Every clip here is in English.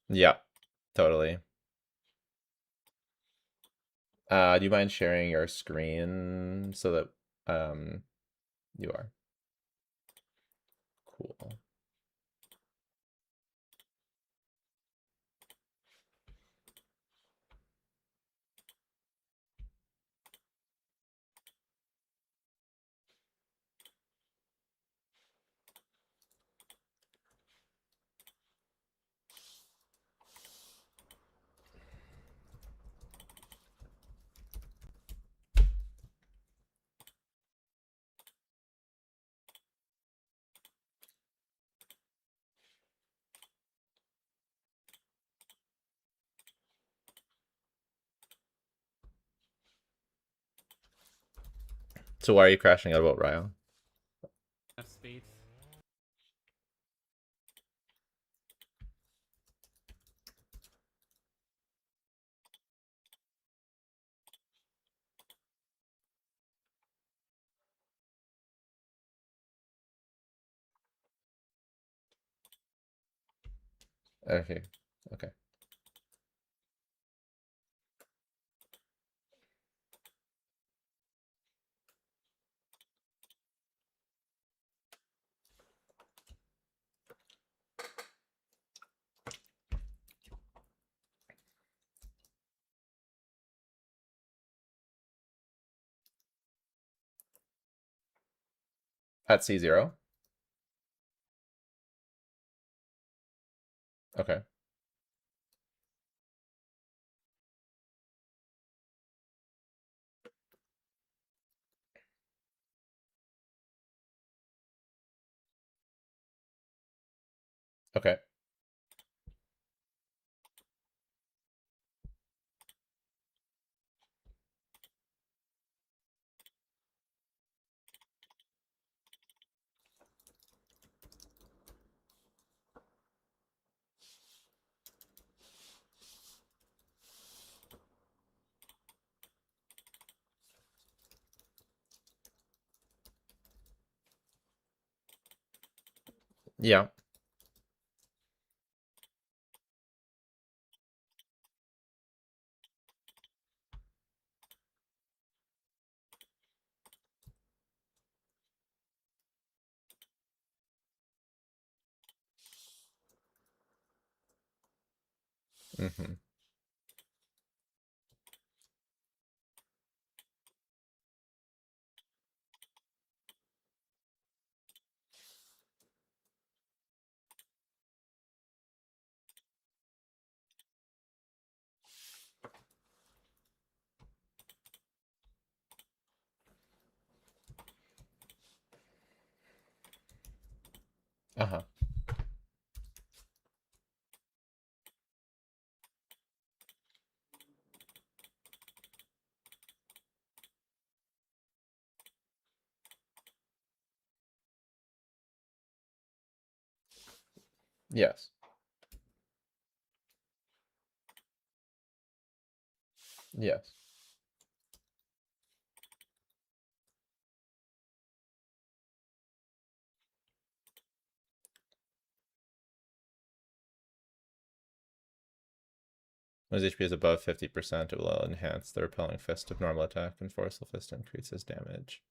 Yeah, totally. Do you mind sharing your screen so that you are cool? So why are you crashing out about Ryo? Spades. Okay, okay. At C0? Okay, okay. Yeah. Mm-hmm. Uh-huh. Yes. Yes. When his HP is above 50%, it will enhance the repelling fist of normal attack, and forceful fist increases damage.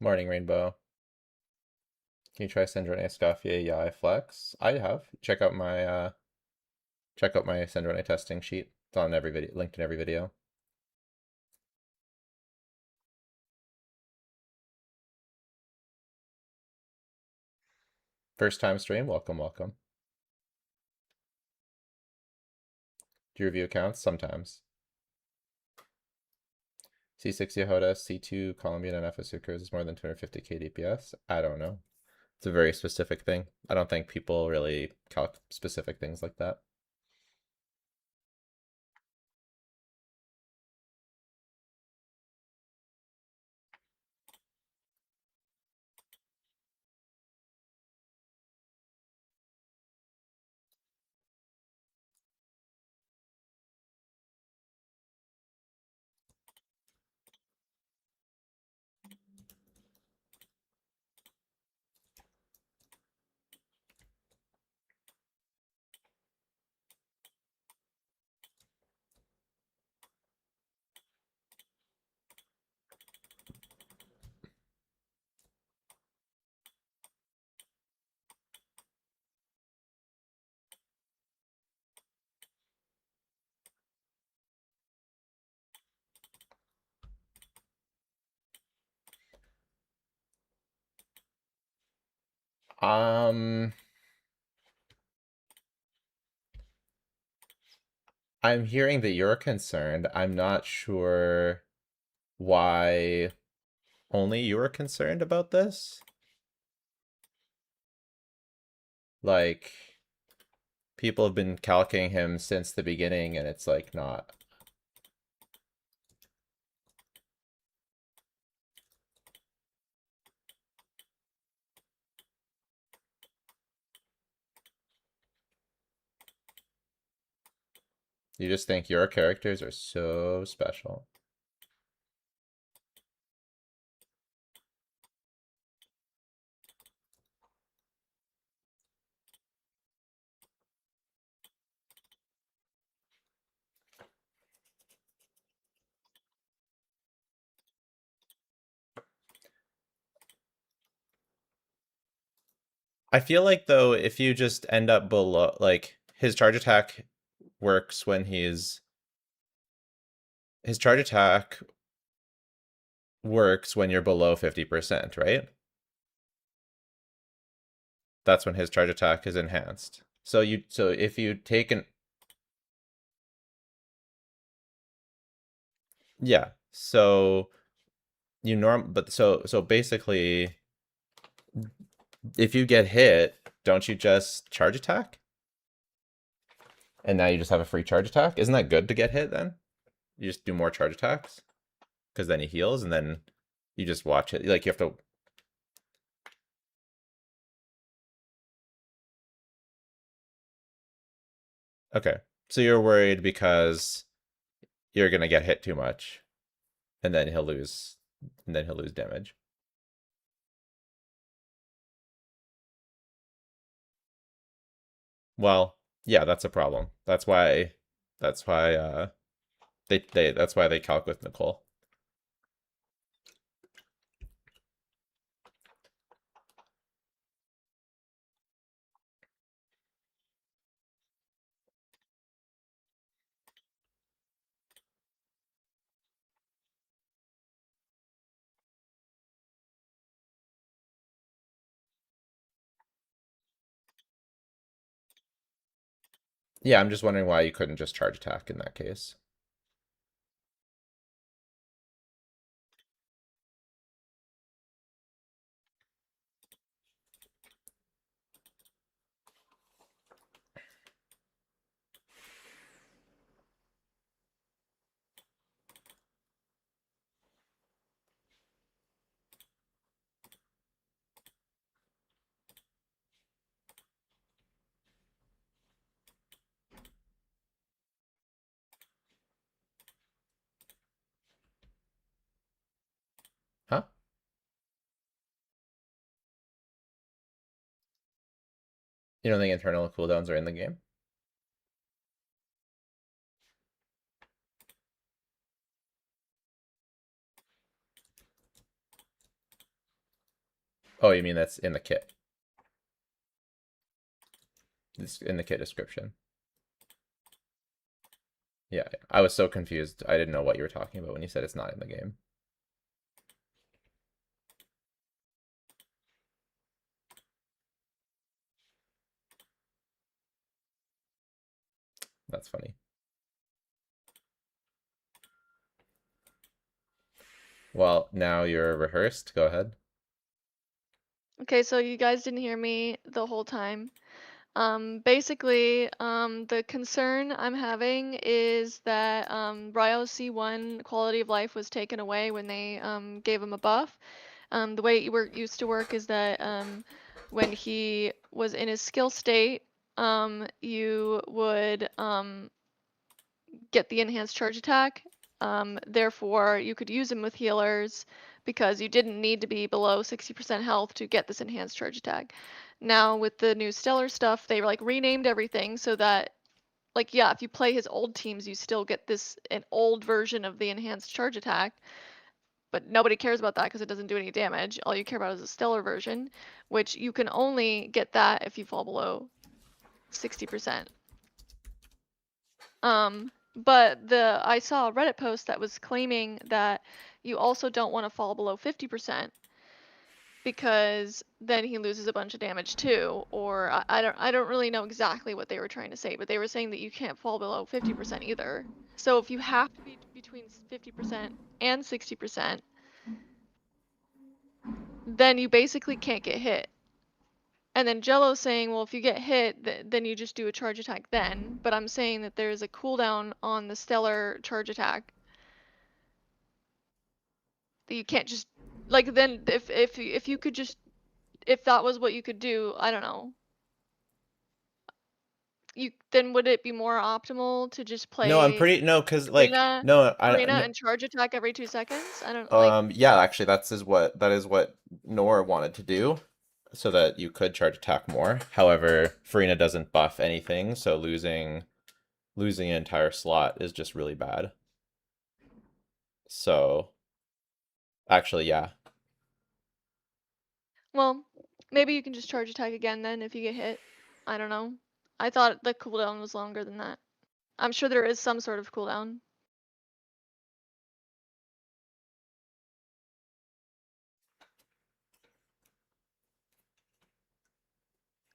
Morning, Rainbow. Can you try Syndrome Escoffier Yai Flex? I have. Check out my Syndrome testing sheet. It's on every video, linked in every video. First time stream, welcome, welcome. Do you review accounts? Sometimes. C6 Yehoda, C2 Colombian, and FSU Cruise is more than 250k DPS? I don't know. It's a very specific thing. I don't think people really calc specific things like that. I'm hearing that you're concerned. I'm not sure why only you're concerned about this. Like, people have been calcing him since the beginning, and it's like not. You just think your characters are so special. I feel like though, if you just end up below, like his charge attack works when his charge attack works when you're below 50%, right? That's when his charge attack is enhanced. So if you take an yeah, so so basically if you get hit, don't you just charge attack? And now you just have a free charge attack? Isn't that good to get hit then? You just do more charge attacks? Because then he heals and then you just watch it. Like you have to. Okay. So you're worried because you're gonna get hit too much. And then he'll lose damage. Well, yeah, that's a problem. That's why that's why they calc with Nicole. Yeah, I'm just wondering why you couldn't just charge attack in that case. Huh? You don't think internal cooldowns are in the game? Oh, you mean that's in the kit? It's in the kit description. Yeah, I was so confused. I didn't know what you were talking about when you said it's not in the game. That's funny. Well, now you're rehearsed. Go ahead. Okay, so you guys didn't hear me the whole time. Basically, the concern I'm having is that Ryo C1 quality of life was taken away when they gave him a buff. The way it used to work is that when he was in his skill state, you would get the enhanced charge attack. Therefore, you could use him with healers because you didn't need to be below 60% health to get this enhanced charge attack. Now with the new stellar stuff, they like renamed everything so that like yeah, if you play his old teams, you still get an old version of the enhanced charge attack. But nobody cares about that because it doesn't do any damage. All you care about is the stellar version, which you can only get that if you fall below 60%. But I saw a Reddit post that was claiming that you also don't want to fall below 50%. because then he loses a bunch of damage too. Or I don't really know exactly what they were trying to say, but they were saying that you can't fall below 50% either. So if you have to be between 50% and 60%, then you basically can't get hit. And then Jello's saying, well, if you get hit, then you just do a charge attack then. But I'm saying that there's a cooldown on the stellar charge attack that you can't just like. Then if you could just, if that was what you could do, I don't know. Then would it be more optimal to just No, I'm play pretty no, cause like Furina, no, Furina no, and charge attack every 2 seconds? I don't like. yeah, actually, that is what Nor wanted to do, so that you could charge attack more. However, Farina doesn't buff anything, so losing an entire slot is just really bad. So, actually, yeah. Well, maybe you can just charge attack again then if you get hit. I don't know. I thought the cooldown was longer than that. I'm sure there is some sort of cooldown.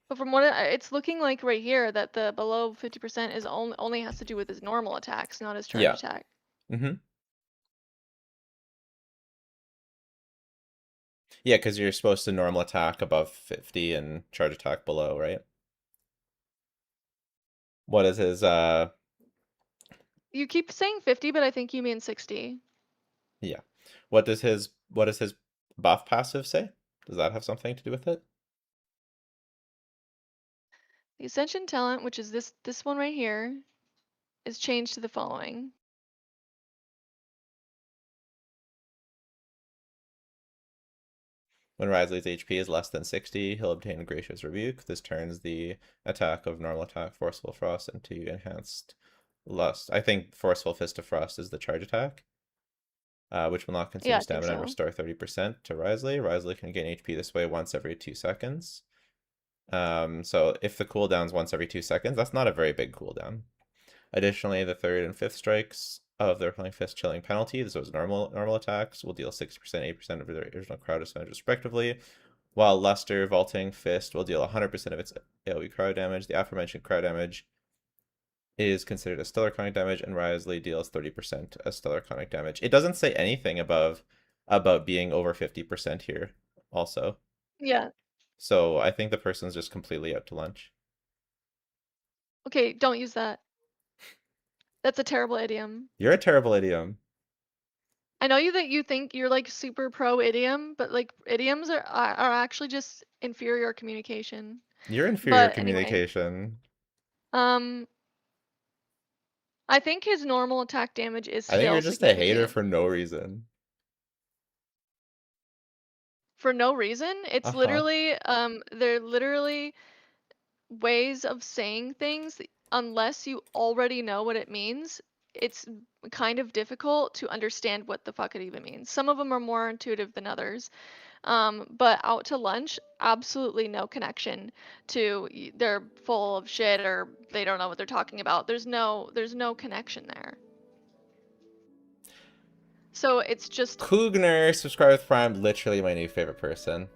But from what it's looking like right here, that the below 50% is only has to do with his normal attacks, not his charge Yeah. attack. Mm-hmm. Yeah, because you're supposed to normal attack above 50 and charge attack below, right? What is his You keep saying 50, but I think you mean 60. yeah. What does his buff passive say? Does that have something to do with it? The Ascension talent, which is this one right here, is changed to the following. When Wriothesley's HP is less than 60, he'll obtain Gracious Rebuke. This turns the attack of normal attack Forceful Frost into enhanced Lust. I think Forceful Fist of Frost is the charge attack, which will not consume Yeah, I think stamina and so. restore 30% to Wriothesley. Wriothesley can gain HP this way once every 2 seconds. So if the cooldown's once every 2 seconds, that's not a very big cooldown. Additionally, the third and fifth strikes of the Rippling Fist chilling penalty, this was normal attacks, will deal 60%, 8% of the original crowd percentage respectively, while Luster Vaulting Fist will deal 100% of its AoE crowd damage. The aforementioned crowd damage is considered as stellar conic damage, and Wriothesley deals 30% as stellar conic damage. It doesn't say anything about being over 50% here also. Yeah. So I think the person's just completely out to lunch. Okay, don't use that. That's a terrible idiom. You're a terrible idiom. I know that you think you're like super pro idiom, but like idioms are actually just inferior communication. You're inferior But anyway, communication. I think his normal attack damage is I think still you're just a hater significant. for no reason. For no reason. It's Uh-huh. literally they're literally ways of saying things unless you already know what it means. It's kind of difficult to understand what the fuck it even means. Some of them are more intuitive than others. But out to lunch, absolutely no connection to they're full of shit or they don't know what they're talking about. There's no connection there. So it's just Kugner, subscribe with Prime, literally my new favorite person.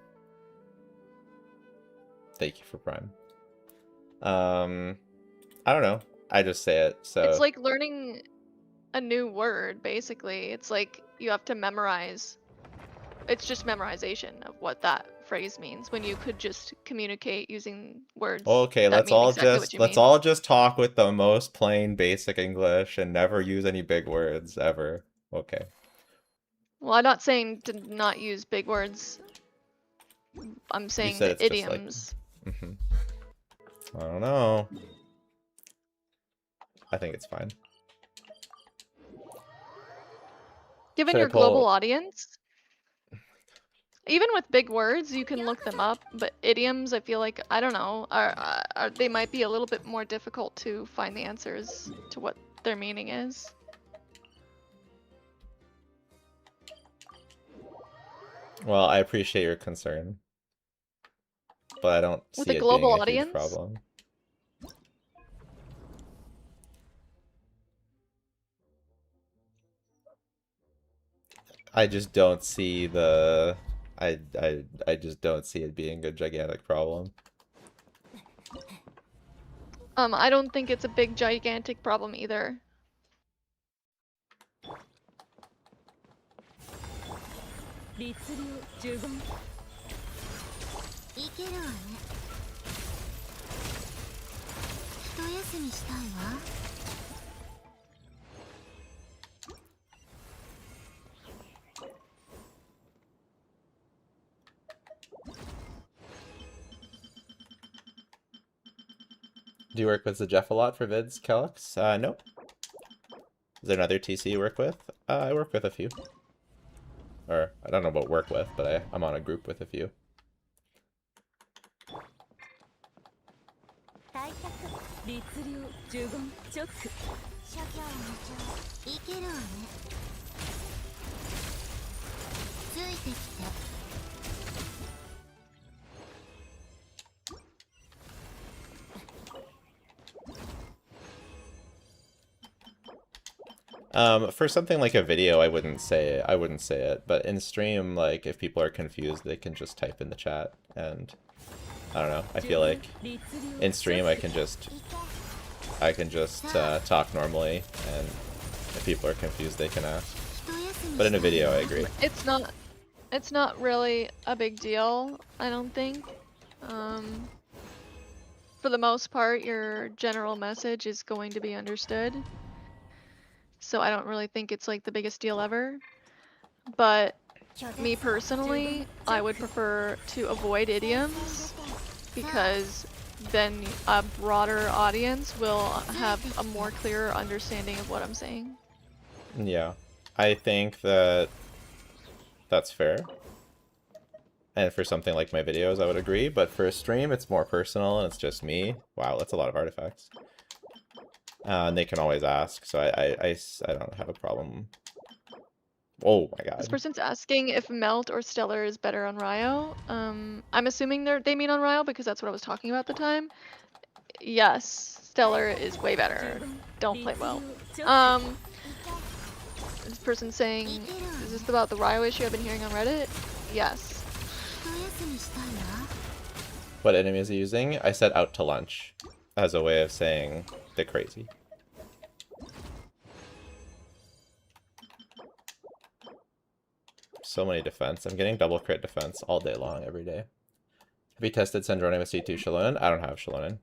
Thank you for Prime. I don't know. I just say it, so. it's like learning a new word basically. It's like you have to memorize. It's just memorization of what that phrase means when you could just communicate using words Okay, that mean exactly what you let's mean. all just talk with the most plain basic English and never use any big words ever. Okay. Well, I'm not saying to not use big words. I'm You saying said the it's just like idioms. I don't know. I think it's fine. Given Should I your global pull audience, even with big words, you can look them up. But idioms, I feel like I don't know, are they might be a little bit more difficult to find the answers to what their meaning is. Well, I appreciate your concern, but I don't With see a it being global a huge audience, problem. I just don't see the I just don't see it being a gigantic problem. I don't think it's a big gigantic problem either. 律令十言いけるわね一休みしたいわ Do you work with the Jeff a lot for vids, Calyx? Nope. Is there another TC you work with? I work with a few. Or, I don't know about work with, but I'm on a group with a few. 退却律令十言チョック諸教無常いけるわねついてきて For something like a video, I wouldn't say it, but in stream, like, if people are confused, they can just type in the chat, and I don't know, I feel like in stream I can just talk normally, and if people are confused, they can ask. But in a video, I agree. It's not really a big deal, I don't think. For the most part, your general message is going to be understood. So I don't really think it's like the biggest deal ever. But me personally, I would prefer to avoid idioms because then a broader audience will have a more clearer understanding of what I'm saying. Yeah, I think that's fair. And for something like my videos, I would agree, but for a stream, it's more personal and it's just me. Wow, that's a lot of artifacts. And they can always ask, so I don't have a problem. Oh my god. This person's asking if Melt or Stellar is better on Ryo. I'm assuming they mean on Ryo because that's what I was talking about at the time. Yes, Stellar is way better. Don't play Melt. This person's saying, is this about the Ryo issue I've been hearing on Reddit? Yes. What enemy is he using? I said out to lunch as a way of saying they're crazy. So many defense. I'm getting double crit defense all day long, every day. Have you tested Sandrone with C2 Shallonen? I don't have Shallonen.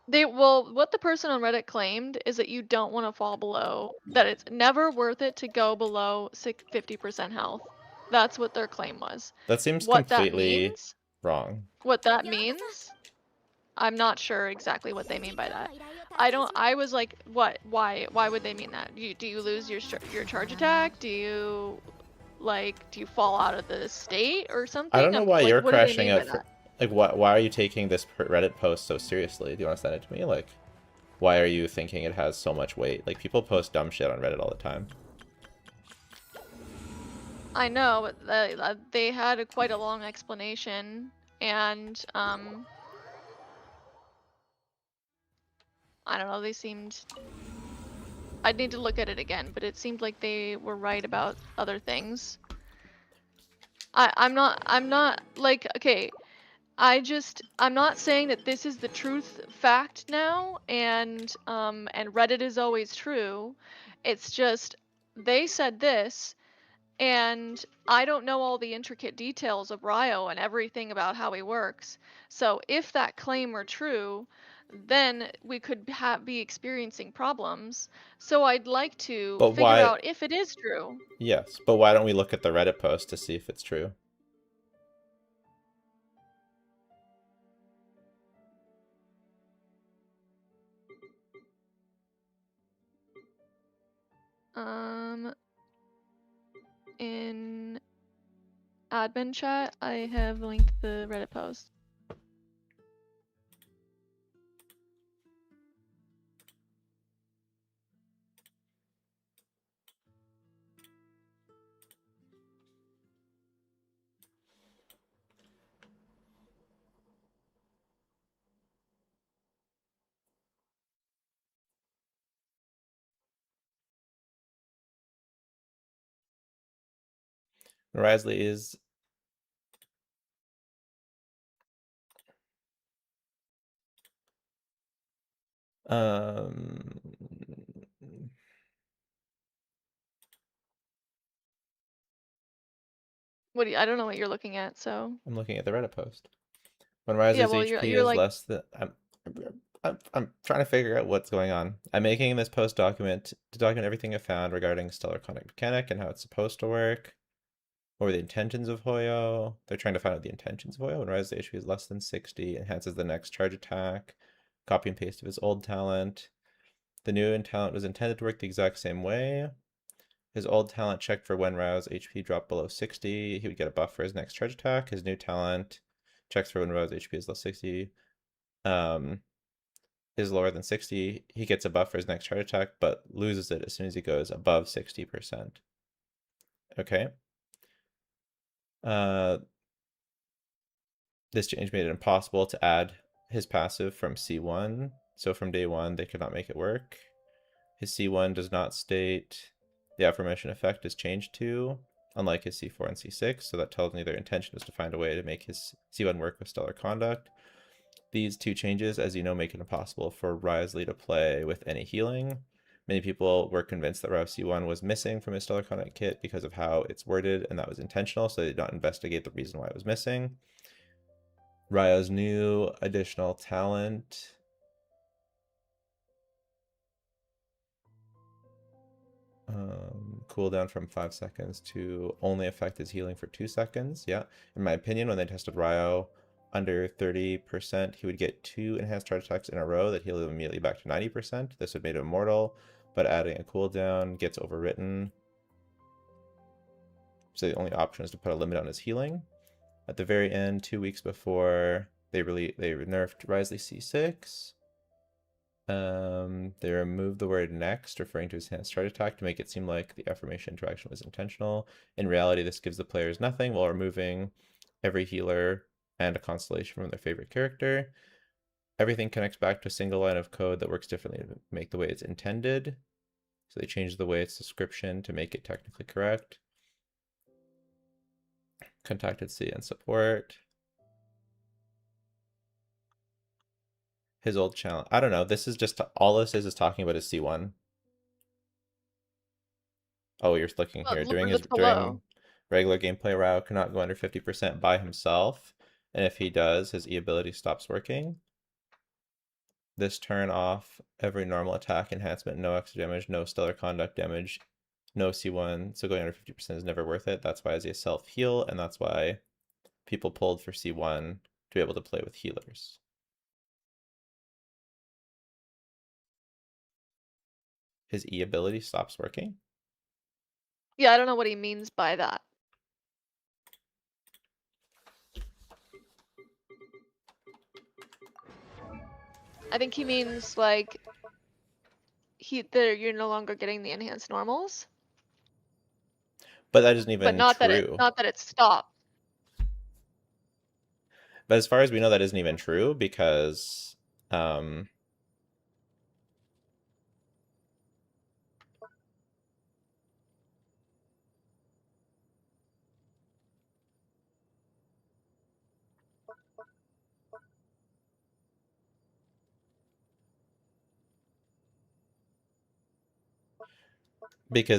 What the person on Reddit claimed is that you don't want to fall below, that it's never worth it to go below 50% health. That's what their claim was. That seems What completely that means, wrong. What that means, I'm not sure exactly what they mean by that. I was like, what? Why would they mean that? Do you lose your charge attack? Do you fall out of the state or something? I don't know why like, you're what do they crashing mean by out for, that? like, why are you taking this Reddit post so seriously? Do you want to send it to me? Like, why are you thinking it has so much weight? Like, people post dumb shit on Reddit all the time. I know, but they had quite a long explanation, and I don't know, they seemed... I'd need to look at it again, but it seemed like they were right about other things. I'm not, like, okay, I'm not saying that this is the truth fact now, and Reddit is always true. It's just, they said this, and I don't know all the intricate details of Ryo and everything about how he works. So if that claim were true, then we could be experiencing problems. So I'd like to But figure why... out if it is true. Yes, but why don't we look at the Reddit post to see if it's true? In admin chat, I have linked the Reddit post. Risley is What do you, I don't know what you're looking at, so. I'm looking at the Reddit post. When Risley's well, HP you're is like, less than I'm trying to figure out what's going on. I'm making this post document to document everything I found regarding Stellar Conduct Mechanic and how it's supposed to work. What were the intentions of Hoyo? They're trying to find out the intentions of Hoyo. When Risley HP is less than 60, enhances the next charge attack. Copy and paste of his old talent. The new talent was intended to work the exact same way. His old talent checked for when Rao's HP dropped below 60. He would get a buff for his next charge attack. His new talent checks for when Rao's HP is below 60. Is lower than 60. He gets a buff for his next charge attack, but loses it as soon as he goes above 60%. Okay. This change made it impossible to add his passive from C1. So from day one, they could not make it work. His C1 does not state the aforementioned effect is changed to, unlike his C4 and C6. So that tells me their intention is to find a way to make his C1 work with Stellar Conduct. These two changes, as you know, make it impossible for Risley to play with any healing. Many people were convinced that Rao C1 was missing from his Stellar Conduct kit because of how it's worded, and that was intentional, so they did not investigate the reason why it was missing. Ryo's new additional talent cooldown from 5 seconds to only affect his healing for 2 seconds. Yeah, in my opinion, when they tested Ryo under 30%, he would get 2 enhanced charge attacks in a row that healed him immediately back to 90%. This would make him immortal, but adding a cooldown gets overwritten. So the only option is to put a limit on his healing. At the very end, 2 weeks before they nerfed Risley C6. They removed the word next, referring to his enhanced charge attack, to make it seem like the affirmation interaction was intentional. In reality, this gives the players nothing while removing every healer and a constellation from their favorite character. Everything connects back to a single line of code that works differently to make the way it's intended. So they changed the way its description to make it technically correct. Contacted C and support. His old challenge. I don't know. This is just all this is talking about his C1. Oh, you're looking here. During regular gameplay, Rao cannot go under 50% by himself. And if he does, his E ability stops working. This turn off every normal attack enhancement, no extra damage, no stellar conduct damage, no C1. So going under 50% is never worth it. That's why Isaiah self-heal, and that's why people pulled for C1 to be able to play with healers. His E ability stops working? Yeah, I don't know what he means by that. I think he means like you're no longer getting the enhanced normals. But that isn't even not true. Not that it stopped. But as far as we know, that isn't even true because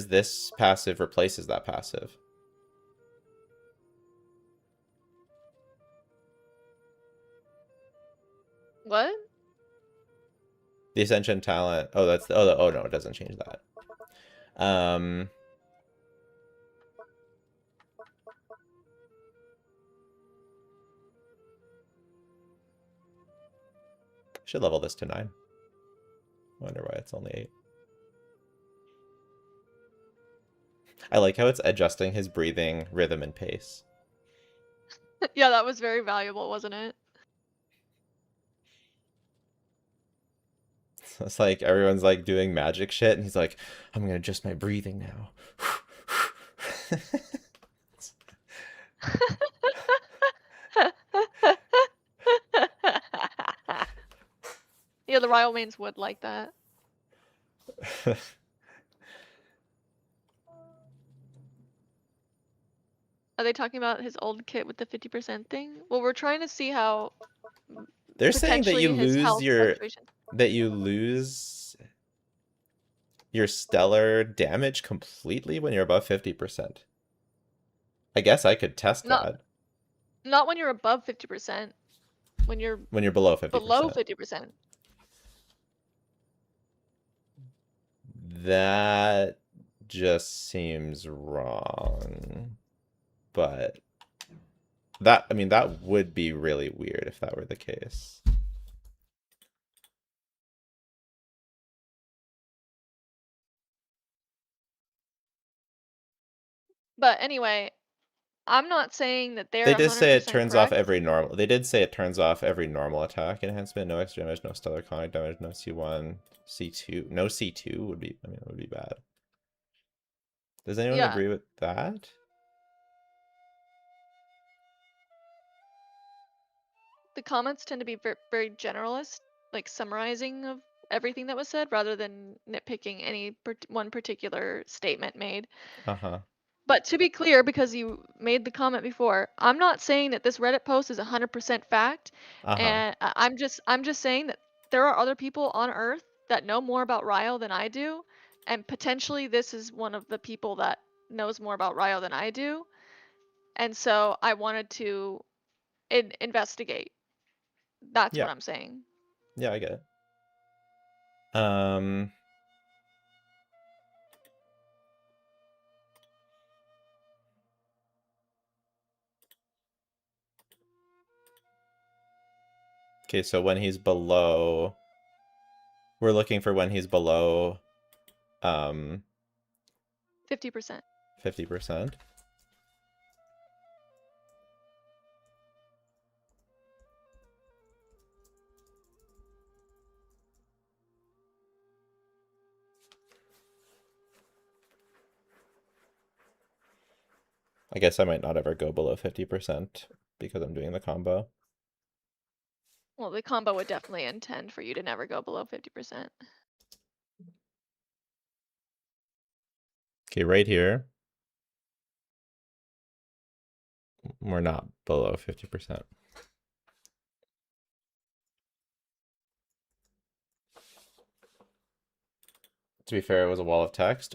this passive replaces that passive. What? The Ascension talent. Oh, that's the, oh no, it doesn't change that. Should level this to 9. Wonder why it's only 8. I like how it's adjusting his breathing rhythm and pace. Yeah, that was very valuable, wasn't it? It's like everyone's like doing magic shit, and he's like, I'm gonna adjust my breathing now. Yeah, the Ryo mains would like that. Are they talking about his old kit with the 50% thing? Well, we're trying to see how They're saying that you potentially his lose health your fluctuations. stellar damage completely when you're above 50%. I guess I could test Not that not when you're above 50%. When you're when you're below 50%. below 50%. That just seems wrong. But that, I mean, that would be really weird if that were the case. But anyway, I'm not saying that they're They did say it 100% turns off correct. every normal. They did say it turns off every normal attack enhancement. No extra damage, no stellar conic damage, no C1, C2. No C2 would be. I mean, it would be bad. Does anyone Yeah. agree with that? The comments tend to be very generalist, like summarizing of everything that was said rather than nitpicking any one particular statement made. Uh-huh. But to be clear, because you made the comment before, I'm not saying that this Reddit post is 100% fact, Uh-huh. and I'm just saying that there are other people on Earth that know more about Ryo than I do, and potentially this is one of the people that knows more about Ryo than I do, and so I wanted to investigate. That's Yeah. what I'm saying. Yeah, I get it. Okay, so when he's below, we're looking for when he's below 50%. 50%. I guess I might not ever go below 50% because I'm doing the combo. Well, the combo would definitely intend for you to never go below 50%. Okay, right here. We're not below 50%. To be fair, it was a wall of text.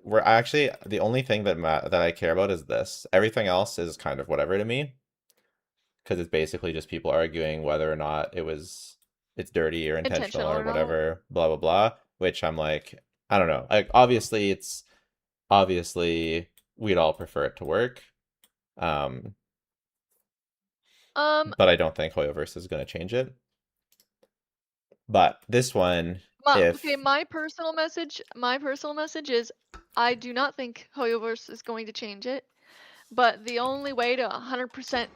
We're actually, the only thing that I care about is this. Everything else is kind of whatever to me. Because it's basically just people arguing whether or not it's dirty or intentional or Intentional or not. whatever, blah, blah, blah. Which I'm like, I don't know. Like, obviously we'd all prefer it to work. But I don't think Hoyoverse is going to change it. But this one, Okay, my personal message is I do not think Hoyoverse is going to change it, but the only way to 100%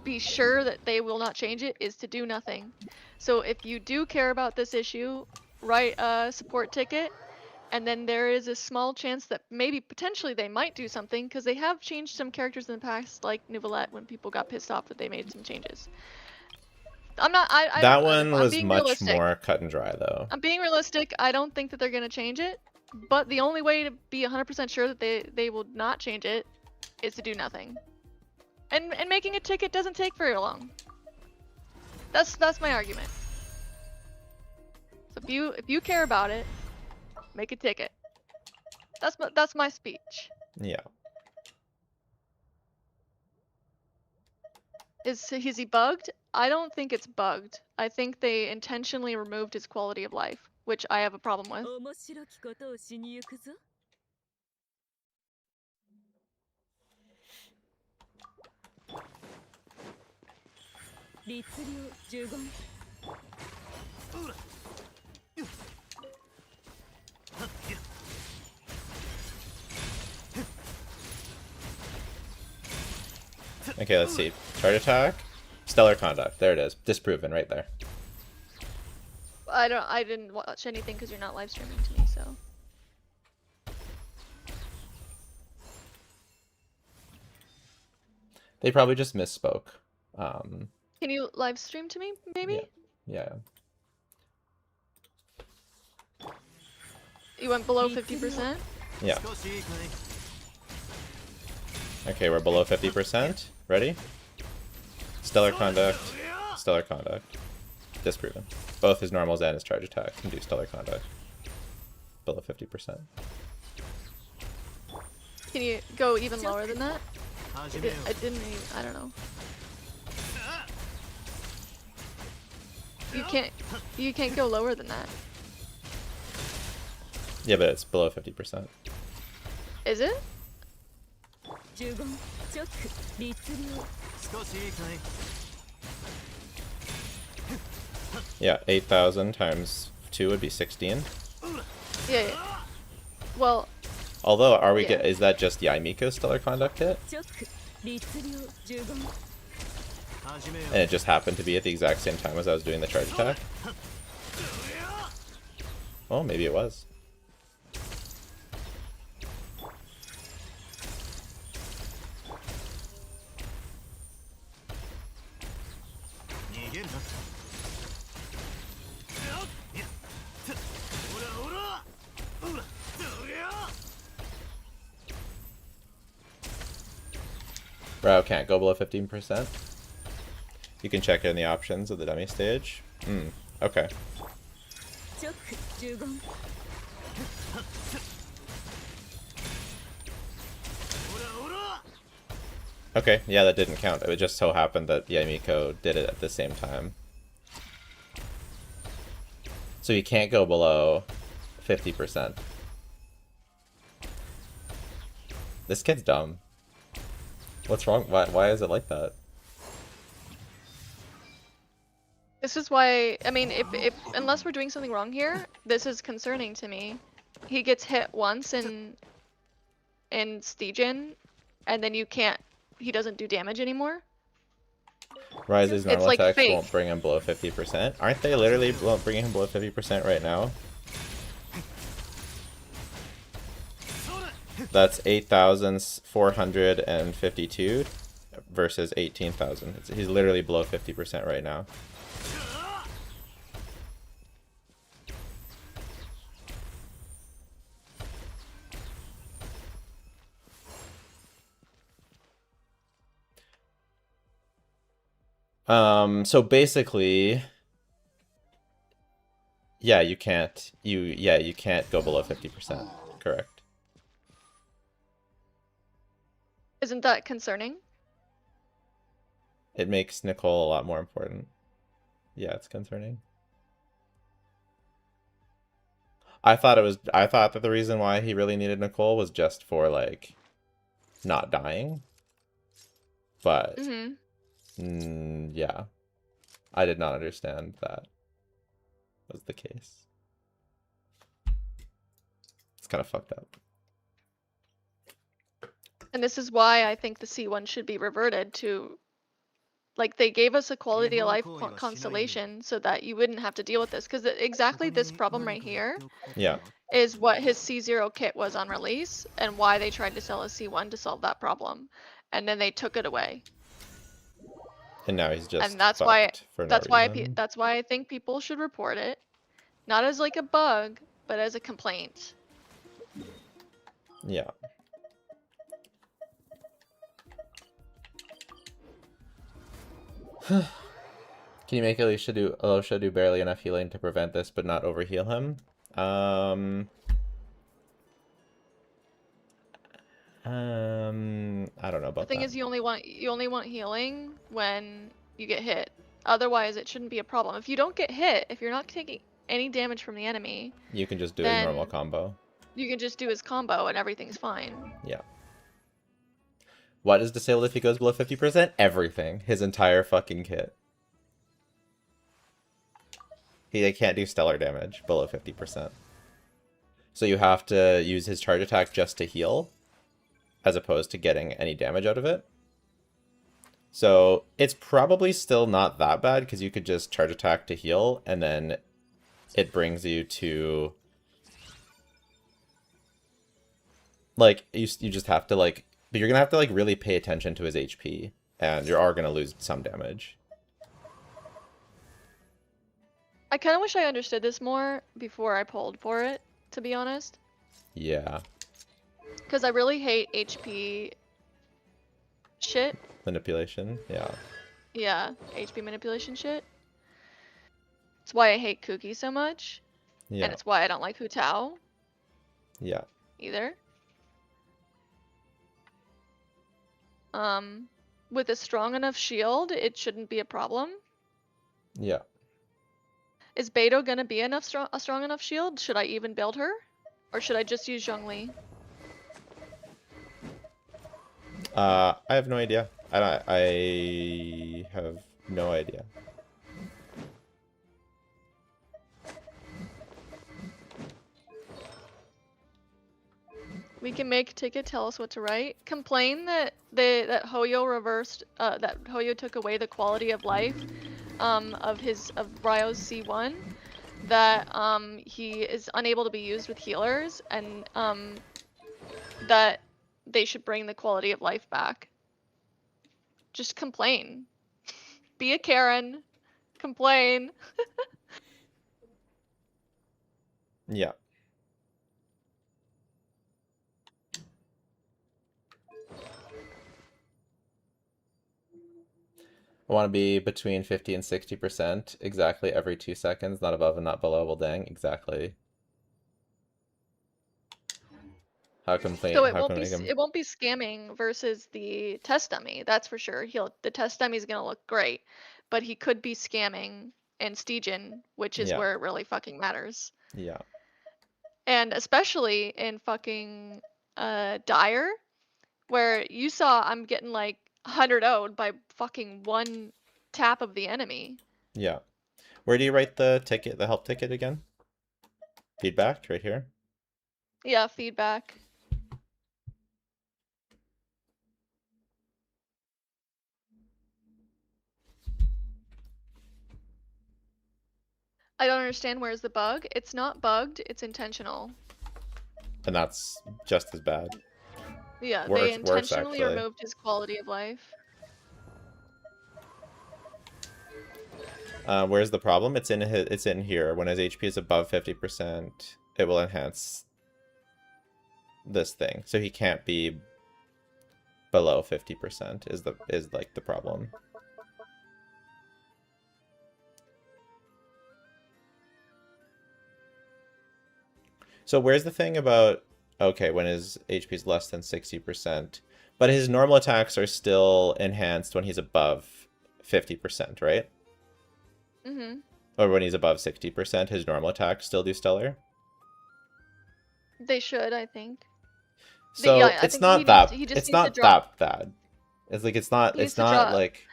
be sure that they will not change it is to do nothing. So if you do care about this issue, write a support ticket, and then there is a small chance that maybe potentially they might do something because they have changed some characters in the past, like Nouvellette, when people got pissed off that they made some changes. I'm not. that one I'm was being much realistic. more cut and dry, though. I'm being realistic. I don't think that they're gonna change it, but the only way to be 100% sure that they will not change it is to do nothing. And making a ticket doesn't take very long. That's my argument. So if you care about it, make a ticket. That's my speech. Yeah. Is he bugged? I don't think it's bugged. I think they intentionally removed his quality of life, which I have a problem with. 面白きことをしに行くぞ。律令呪言。Okay, let's see. Charge attack, stellar conduct. There it is. Disproven right there. I didn't watch anything because you're not live streaming to me, so. They probably just misspoke. Can you live stream to me, maybe? Yeah. You went below 50%? Yeah. Okay, we're below 50%. Ready? Stellar Conduct. Stellar Conduct. Disproven. Both his normals and his charge attack can do Stellar Conduct. Below 50%. Can you go even lower than that? I didn't even, I don't know. You can't go lower than that. Yeah, but it's below 50%. Is it? 呪言チョック律令 Yeah, 8,000 times 2 would be 16. Yeah. Well, Although, are we Yeah. is that just Yaimiko's Stellar Conduct hit? チョック律令呪言 And it just happened to be at the exact same time as I was doing the charge attack? Oh, maybe it was. Bro, can't go below 15%. You can check it in the options of the dummy stage. Okay. チョック呪言 Okay, yeah, that didn't count. It just so happened that Yaimiko did it at the same time. So you can't go below 50%. This kid's dumb. What's wrong? Why is it like that? this is why, I mean, if unless we're doing something wrong here, this is concerning to me. He gets hit once in Stygian, and then he doesn't do damage anymore. Rise's It's normal like attacks fake. won't bring him below 50%. Aren't they literally bringing him below 50% right now? That's 8,452 versus 18,000. He's literally below 50% right now. So basically, yeah, you can't go below 50%. Correct. Isn't that concerning? It makes Nicole a lot more important. Yeah, it's concerning. I thought that the reason why he really needed Nicole was just for like not dying. But yeah. I did not understand that was the case. It's kind of fucked up. And this is why I think the C1 should be reverted to, like, they gave us a quality of life constellation so that you wouldn't have to deal with this, because exactly this problem right here Yeah. is what his C0 kit was on release, and why they tried to sell a C1 to solve that problem, and then they took it away. And now he's just And that's why fucked for no that's why reason. that's why I think people should report it, not as like a bug, but as a complaint. Yeah. Can you make Alicia do barely enough healing to prevent this, but not overheal him? I don't know about The thing that. is, you only want healing when you get hit. Otherwise, it shouldn't be a problem. If you don't get hit, if you're not taking any damage from the enemy, You can just do a then normal combo. you can just do his combo and everything's fine. Yeah. What is disabled if he goes below 50%? Everything. His entire fucking kit. They can't do stellar damage below 50%. So you have to use his charge attack just to heal, as opposed to getting any damage out of it. So it's probably still not that bad, because you could just charge attack to heal, and then it brings you to... Like, you just have to, like... But you're going to have to, like, really pay attention to his HP, and you are going to lose some damage. I kind of wish I understood this more before I pulled for it, to be honest. Yeah. Because I really hate HP shit. Manipulation. Yeah. Yeah, HP manipulation shit. It's why I hate Kuki so much, Yeah. and it's why I don't like Hu Tao Yeah. either. With a strong enough shield, it shouldn't be a problem. Yeah. Is Beidou gonna be a strong enough shield? Should I even build her? Or should I just use Zhongli? I have no idea. I have no idea. We can make Ticket tell us what to write. Complain that that Hoyo reversed that Hoyo took away the quality of life of Ryo's C1. That he is unable to be used with healers, and that they should bring the quality of life back. Just complain. Be a Karen. Complain. Yeah. I want to be between 50 and 60% exactly every 2 seconds, not above and not below. Well, dang, exactly. How complain? So it how won't can be I make him? it won't be scamming versus the test dummy. That's for sure. The test dummy is gonna look great, but he could be scamming in Stygian, which is Yeah. where it really fucking matters. Yeah. And especially in fucking Dire, where you saw I'm getting like 100 0'd by fucking one tap of the enemy. Yeah. Where do you write the ticket, the help ticket again? Feedback, right here. Yeah, feedback. I don't understand where's the bug. It's not bugged, it's intentional. And that's just as bad. Yeah, Worse- they worse, intentionally actually. removed his quality of life. Where's the problem? It's in here. When his HP is above 50%, it will enhance this thing. So he can't be below 50% is like the problem. So where's the thing about, okay, when his HP is less than 60%, but his normal attacks are still enhanced when he's above 50%, right? Mm-hmm. Or when he's above 60%, his normal attacks still do stellar? They should, I think. So yeah, I it's think not he that needs- he just it's needs to not drop- that bad. It's like it's not He needs it's to not drop- like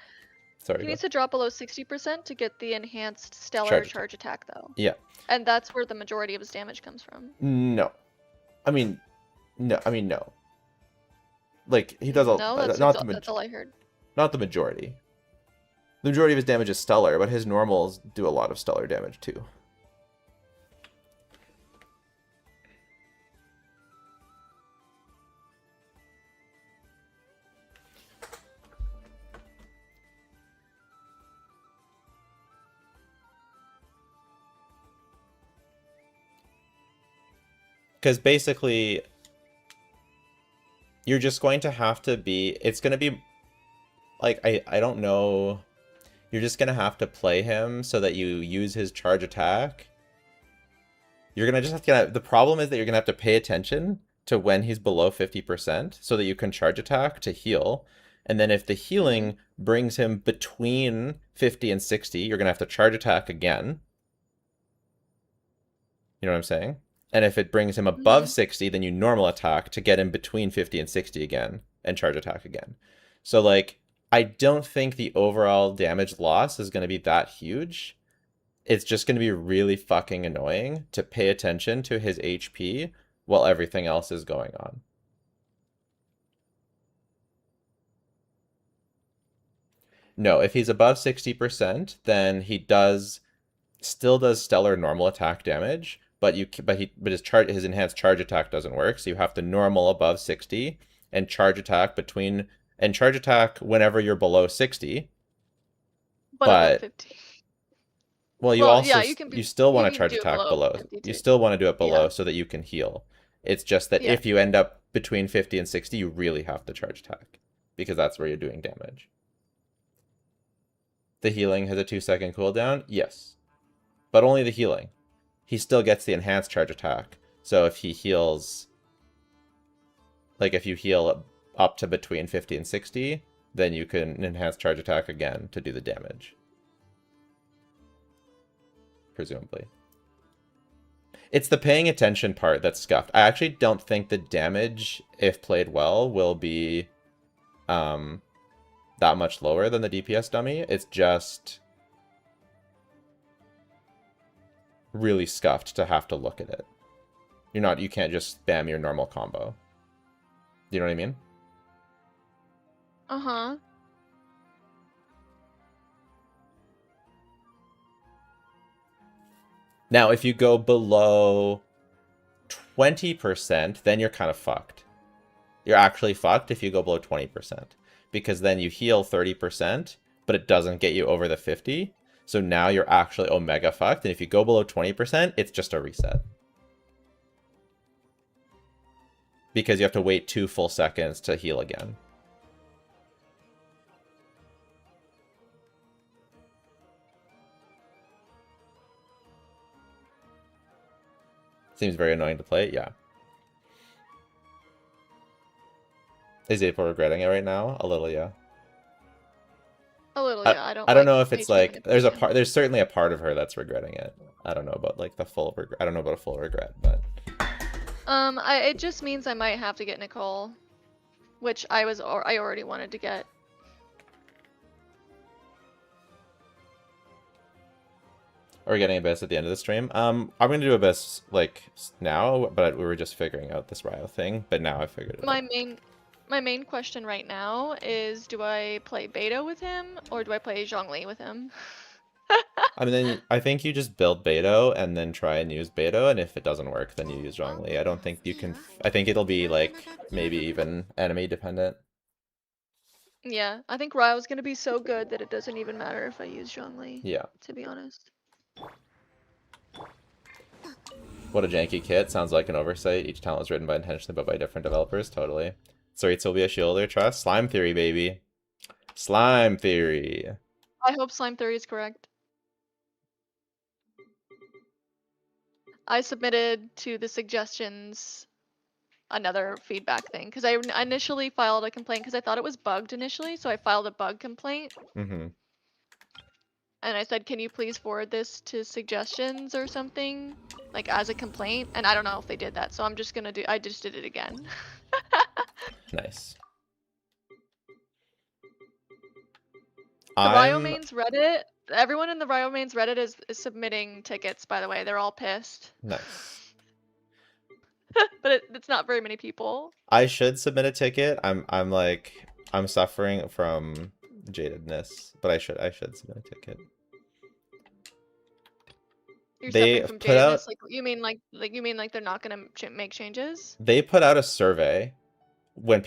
sorry. He go. needs to drop below 60% to get the enhanced stellar Charge charge attack, though. Yeah. And that's where the majority of his damage comes from. No. I mean no. Like he does a No, that's all I heard. not the majority. The majority of his damage is stellar, but his normals do a lot of stellar damage too. Because basically, you're just going to have to be... It's going to be... Like, I don't know... You're just going to have to play him so that you use his charge attack. You're going to just have to... The problem is that you're going to have to pay attention to when he's below 50% so that you can charge attack to heal. And then if the healing brings him between 50 and 60, you're going to have to charge attack again. You know what I'm saying? And if it brings him above 60, then you normal attack to get him between 50 and 60 again and charge attack again. So, like, I don't think the overall damage loss is going to be that huge. It's just going to be really fucking annoying to pay attention to his HP while everything else is going on. No, if he's above 60%, then he still does stellar normal attack damage. But his enhanced charge attack doesn't work, so you have to normal above 60 and charge attack whenever you're below 60. But above 50. Well, you Well, also yeah, you can be- you still want you to can charge do it attack below below. 50 You too. still want to do it below Yeah. so that you can heal. It's just that Yeah. if you end up between 50 and 60, you really have to charge attack. because that's where you're doing damage. The healing has a 2-second cooldown? Yes. But only the healing. He still gets the enhanced charge attack. So if he heals, like if you heal up to between 50 and 60, then you can enhance charge attack again to do the damage. Presumably. It's the paying attention part that's scuffed. I actually don't think the damage, if played well, will be that much lower than the DPS dummy. It's just really scuffed to have to look at it. You can't just spam your normal combo. Do you know what I mean? Uh-huh. Now, if you go below 20%, then you're kind of fucked. You're actually fucked if you go below 20. Because then you heal 30%, but it doesn't get you over the 50. So now you're actually omega fucked. And if you go below 20%, it's just a reset. Because you have to wait 2 full seconds to heal again. Seems very annoying to play, yeah. Is April regretting it right now? A little, yeah. A little, yeah. I don't know like if it's H like there's manipulation. certainly a part of her that's regretting it. I don't know about like the full regret. I don't know about a full regret, but It just means I might have to get Nicole, which I already wanted to get. are we getting Abyss at the end of the stream? I'm gonna do Abyss like now, but we were just figuring out this Ryo thing. But now I figured it out. My main question right now is, do I play Beto with him or do I play Zhongli with him? I mean, then I think you just build Beto and then try and use Beto, and if it doesn't work, then you use Zhongli. I don't think you can. I think it'll be like maybe even enemy dependent. Yeah, I think Ryo's gonna be so good that it doesn't even matter if I use Zhongli. Yeah. To be honest. What a janky kit. Sounds like an oversight. Each talent was written by intentionally, but by different developers. Totally. Saritz will be a shielder. Trust. Slime theory, baby. Slime theory. I hope Slime Theory is correct. I submitted to the suggestions another feedback thing because I initially filed a complaint because I thought it was bugged initially, so I filed a bug complaint. Mm-hmm. And I said, can you please forward this to suggestions or something, like as a complaint? And I don't know if they did that, so I'm just gonna I just did it again. Nice. The Ryo Mains Reddit, everyone in the Ryo Mains Reddit is submitting tickets, by the way. They're all pissed. Nice. But it's not very many people. I should submit a ticket. I'm suffering from jadedness, but I should submit a ticket. You're They suffering from put out- jadedness. Like you mean like they're not gonna make changes? They put out a survey when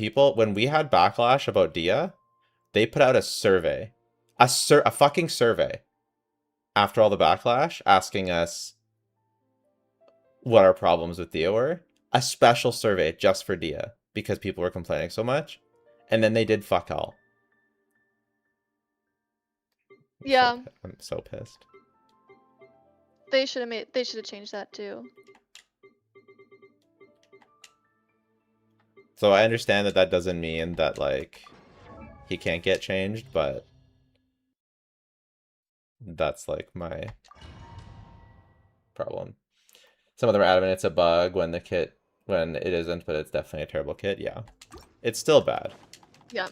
we had backlash about Dia. They put out a survey, a fucking survey after all the backlash, asking us what our problems with Dia were. A special survey just for Dia because people were complaining so much, and then they did fuck all. Yeah. I'm so pissed. They should have changed that too. So I understand that doesn't mean that like he can't get changed, but that's like my problem. Some of them are adamant it's a bug when it isn't, but it's definitely a terrible kit. Yeah, it's still bad. Yeah.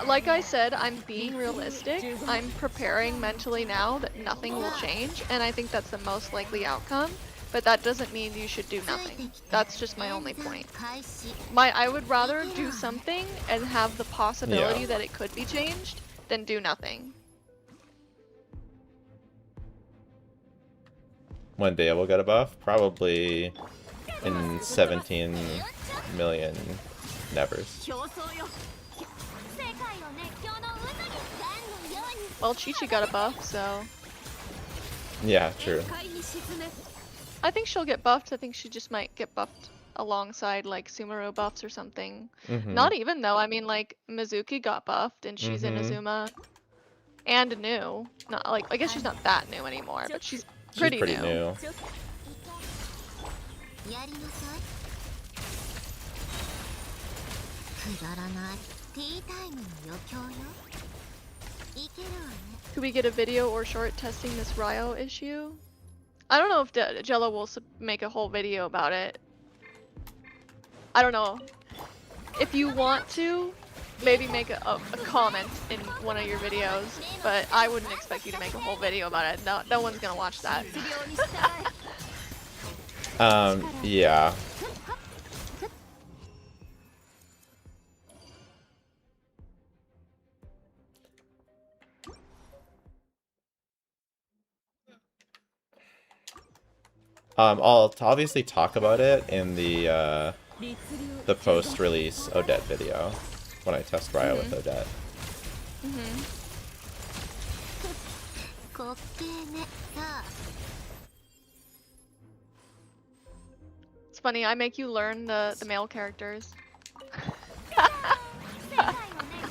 Like I said, I'm being realistic. I'm preparing mentally now that nothing will change, and I think that's the most likely outcome. But that doesn't mean you should do nothing. That's just my only point. I would rather do something and have the possibility that it could be changed than do nothing. When Dia will get a buff? Probably in 17 million nevers. Well, Chi-Chi got a buff, so... Yeah, true. I think she'll get buffed. I think she just might get buffed alongside like Sumeru buffs or something. Mm-hmm. Not even though. I mean, like Mizuki got buffed and she's Mhm. Inazuma and new. Not like I guess she's not that new anymore, but she's She's pretty, pretty new. や new. りなさいくだらないティータイムの余興よいけるわね Could we get a video or short testing this Ryo issue? I don't know if Jello will make a whole video about it. I don't know. If you want to, maybe make a comment in one of your videos, but I wouldn't expect you to make a whole video about it. No one's gonna watch that. 必要に従え Yeah. I'll obviously talk about it in the 律流 post-release Odette video when I test Ryo with Odette. Hmm. 滑稽ねさあ It's funny. I make you learn the male characters. 世界の熱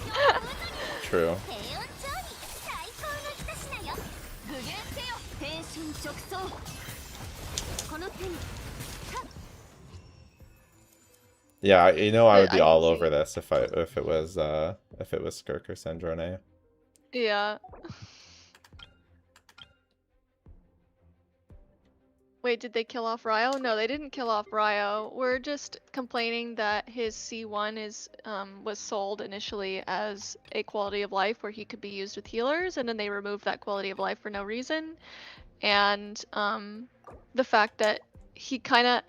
狂を True. 低温調理最高の一品よ具現せよ天心直送この手に Yeah, you know I would I be can all see. over this if it was Skirk or Sandrone. Yeah. Wait, did they kill off Ryo? No, they didn't kill off Ryo. We're just complaining that his C1 was sold initially as a quality of life where he could be used with healers, and then they removed that quality of life for no reason. And the fact that he kind of,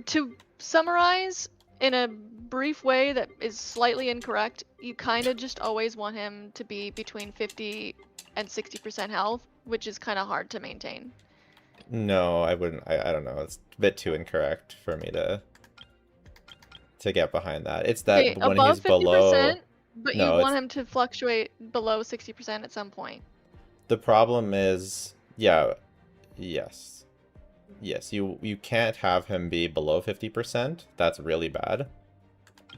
to summarize in a brief way that is slightly incorrect, you kind of just always want him to be between 50 and 60% health, which is kind of hard to maintain. No, I wouldn't. I don't know. It's a bit too incorrect for me to get behind that. It's that Okay, when above he's below. but No, you want it's- him to fluctuate below 60% at some point. The problem is, yeah, yes, you can't have him be below 50%. That's really bad.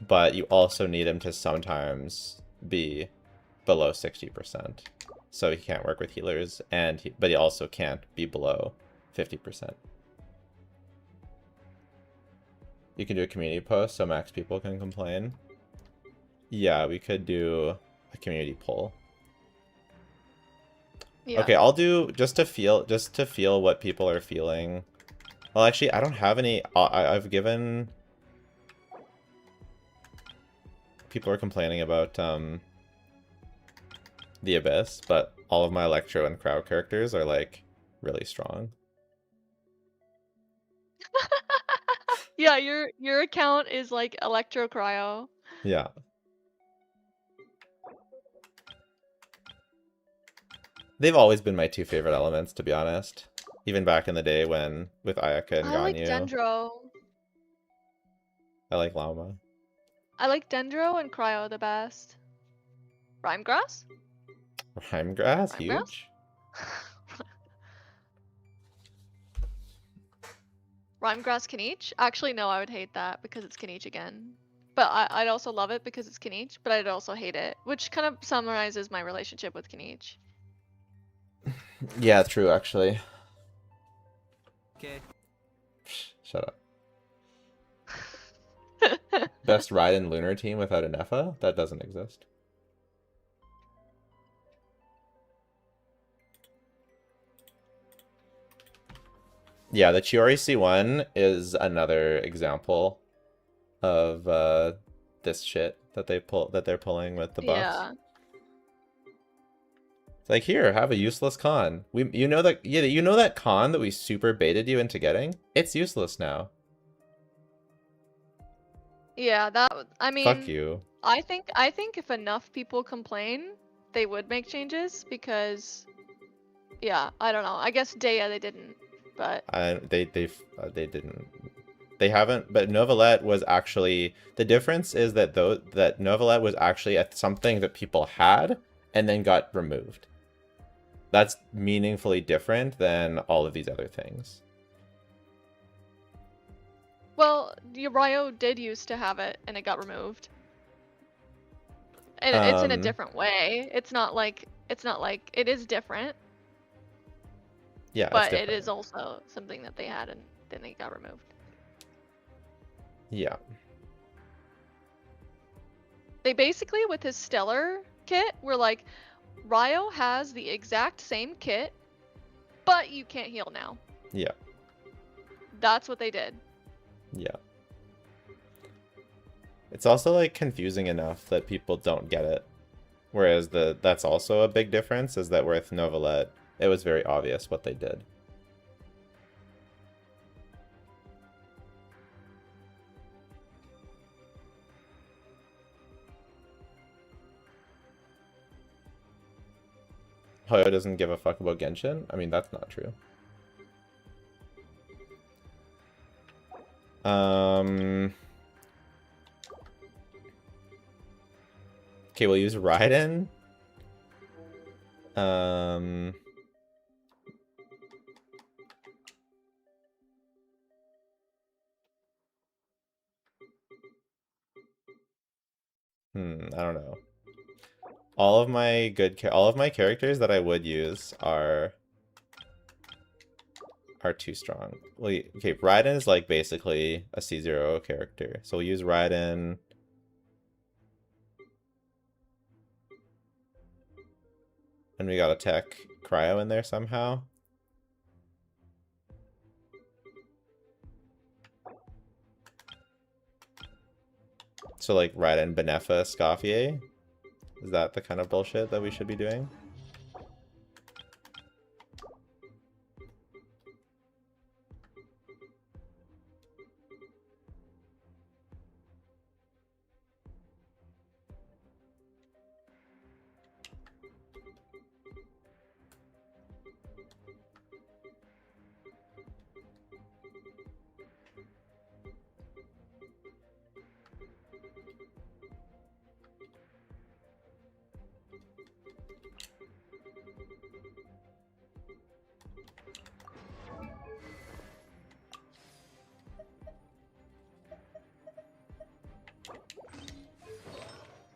But you also need him to sometimes be below 60%. So he can't work with healers, but he also can't be below 50%. You can do a community post so max people can complain. Yeah, we could do a community poll. Yeah. Okay, I'll do just to feel what people are feeling. Well, actually, I don't have any. I've given. People are complaining about the Abyss, but all of my Electro and Crowd characters are like really strong. Yeah, your account is like Electro Cryo. Yeah. They've always been my two favorite elements, to be honest. Even back in the day when with Ayaka and I like Ganyu. Dendro. I like Llama. I like Dendro and Cryo the best. Rhymegrass? Rhymegrass, Rhymegrass? huge. Rhymegrass Kaniche? Actually, no, I would hate that because it's Kaniche again. But I'd also love it because it's Kaniche, but I'd also hate it, which kind of summarizes my relationship with Kaniche. Yeah, true, actually. Okay. Shut up. Best Raiden Lunar team without an Effa? That doesn't exist. Yeah, the Chiori C1 is another example of this shit that they're pulling with the buffs. Yeah. It's like, here, have a useless con. You know that con that we super baited you into getting? It's useless now. Yeah, I mean, Fuck you. I think if enough people complain, they would make changes because, yeah, I don't know. I guess Daya they didn't, but They didn't. They haven't. But Novelette was actually the difference is that that Novelette was actually something that people had and then got removed. That's meaningfully different than all of these other things. Well, Ryo did used to have it, and it got removed. And it's in a different way. It's not like it is different, Yeah, it's but it different. is also something that they had, and then it got removed. Yeah. They basically, with his Stellar kit, were like, Ryo has the exact same kit, but you can't heal now. Yeah. That's what they did. Yeah. It's also like confusing enough that people don't get it. Whereas that's also a big difference, is that with Novelette, it was very obvious what they did. Hoyo doesn't give a fuck about Genshin? I mean, that's not true. Okay, we'll use Raiden. I don't know. All of my characters that I would use are too strong. Well, okay, Raiden is like basically a C0 character. So we'll use Raiden. And we gotta tech Cryo in there somehow. So like Raiden, Benefa, Scoffier. Is that the kind of bullshit that we should be doing?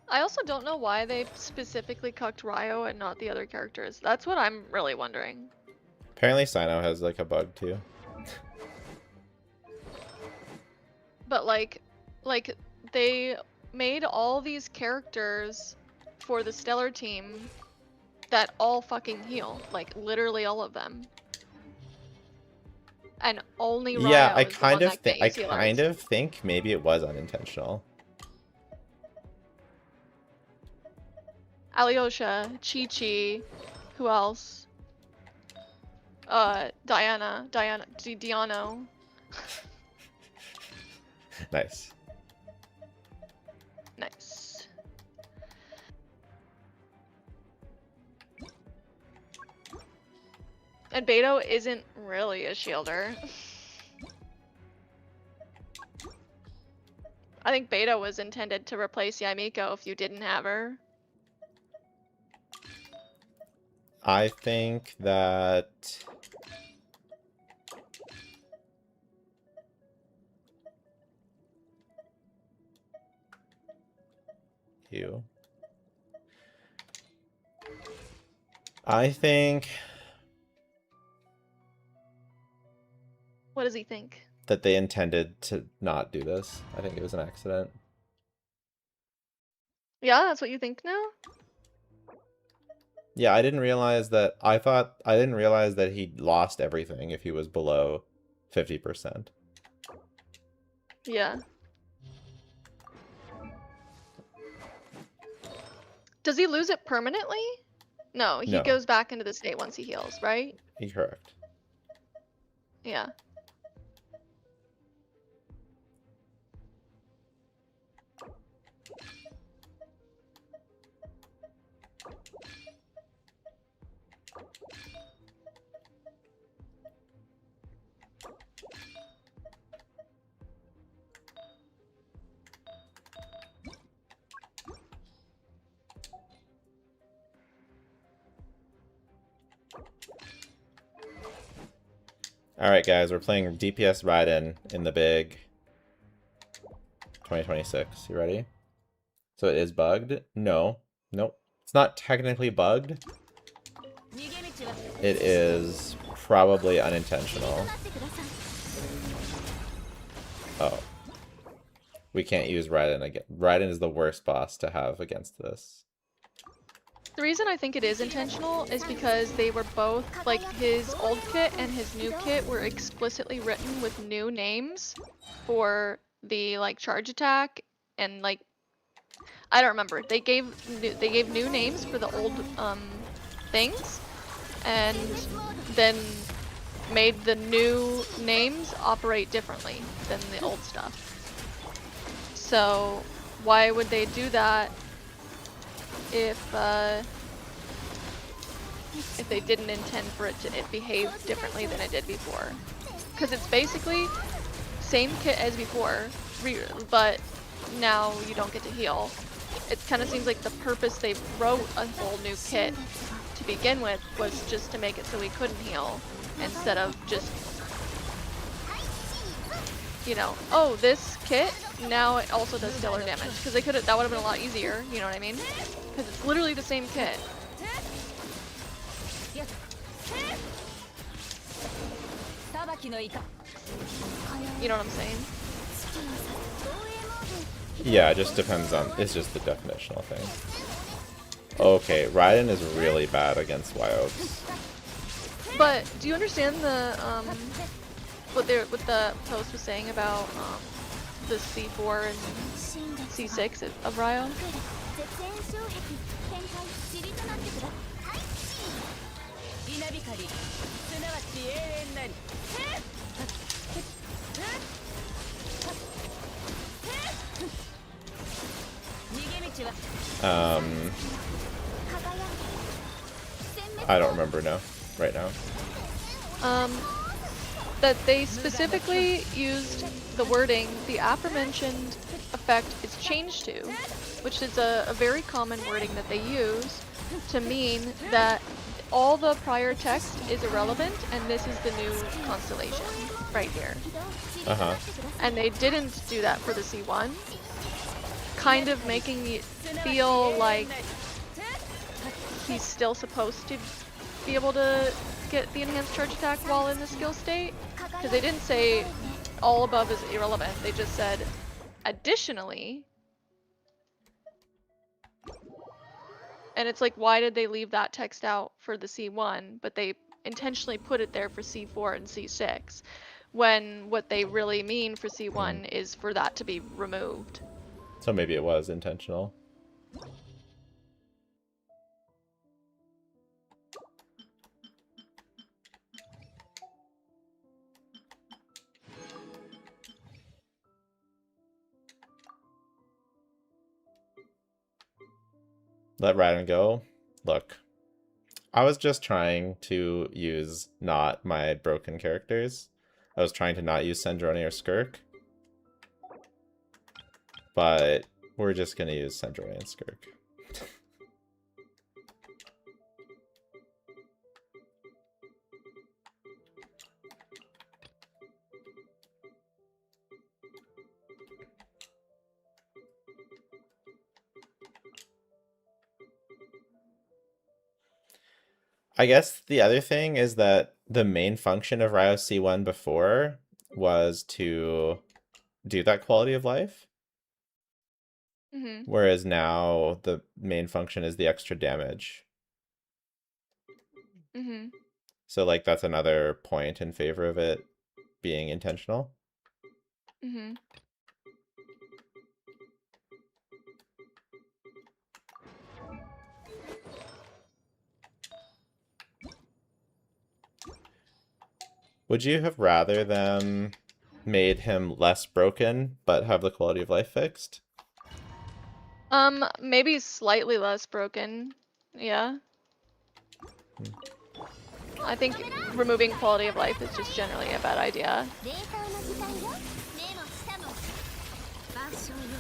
I also don't know why they specifically cucked Ryo and not the other characters. That's what I'm really wondering. Apparently Sino has like a bug too. But like they made all these characters for the Stellar team that all fucking heal, like literally all of them. And only Ryo Yeah, I is the one kind of that can't use healers. kind of think maybe it was unintentional. Alyosha, Chi-Chi, who else? Diano. Nice. Nice. And Beto isn't really a shielder. I think Beto was intended to replace Yamiko if you didn't have her. I think that I think What does he think? that they intended to not do this. I think it was an accident. Yeah, that's what you think now? Yeah, I didn't realize that. I didn't realize that he lost everything if he was below 50%. Yeah. Does he lose it permanently? No, he No. goes back into the state once he heals, right? Correct. Yeah. Alright guys, we're playing DPS Raiden in the big. 2026. You ready? So it is bugged? No. Nope. It's not technically bugged. It is probably unintentional. Oh. We can't use Raiden again. Raiden is the worst boss to have against this. The reason I think it is intentional is because they were both, like, his old kit and his new kit were explicitly written with new names for the, like, charge attack and, like, I don't remember. They gave new names for the old things, and then made the new names operate differently than the old stuff. So why would they do that if they didn't intend for it to behave differently than it did before? Because it's basically same kit as before, but now you don't get to heal. It kind of seems like the purpose they wrote a whole new kit to begin with was just to make it so we couldn't heal, instead of just, you know, oh, this kit now it also does stellar damage, because they could have, that would have been a lot easier, you know what I mean? Because it's literally the same kit. You know what I'm saying? Yeah, it just depends on, it's just the definitional thing. Okay, Raiden is really bad against Wyoaks. But do you understand the what the post was saying about the C4 and C6 of Ryo? I don't remember right now. That they specifically used the wording, the aforementioned effect is changed to, which is a very common wording that they use to mean that all the prior text is irrelevant and this is the new constellation right here. Uh-huh. And they didn't do that for the C1, kind of making it feel like he's still supposed to be able to get the enhanced charge attack while in the skill state, because they didn't say all above is irrelevant, they just said additionally. And it's like, why did they leave that text out for the C1, but they intentionally put it there for C4 and C6, when what they really mean for C1 is for that to be removed. So maybe it was intentional. Let Raiden go. Look, I was just trying to use not my broken characters. I was trying to not use Sendroni or Skirk. But we're just gonna use Sendroni and Skirk. I guess the other thing is that the main function of Ryo C1 before was to do that quality of life. Mm-hmm. Whereas now the main function is the extra damage. Mm-hmm. So like that's another point in favor of it being intentional. Mm-hmm. Would you have rather them made him less broken but have the quality of life fixed? Maybe slightly less broken. Yeah. I think removing quality of life is just generally a bad idea.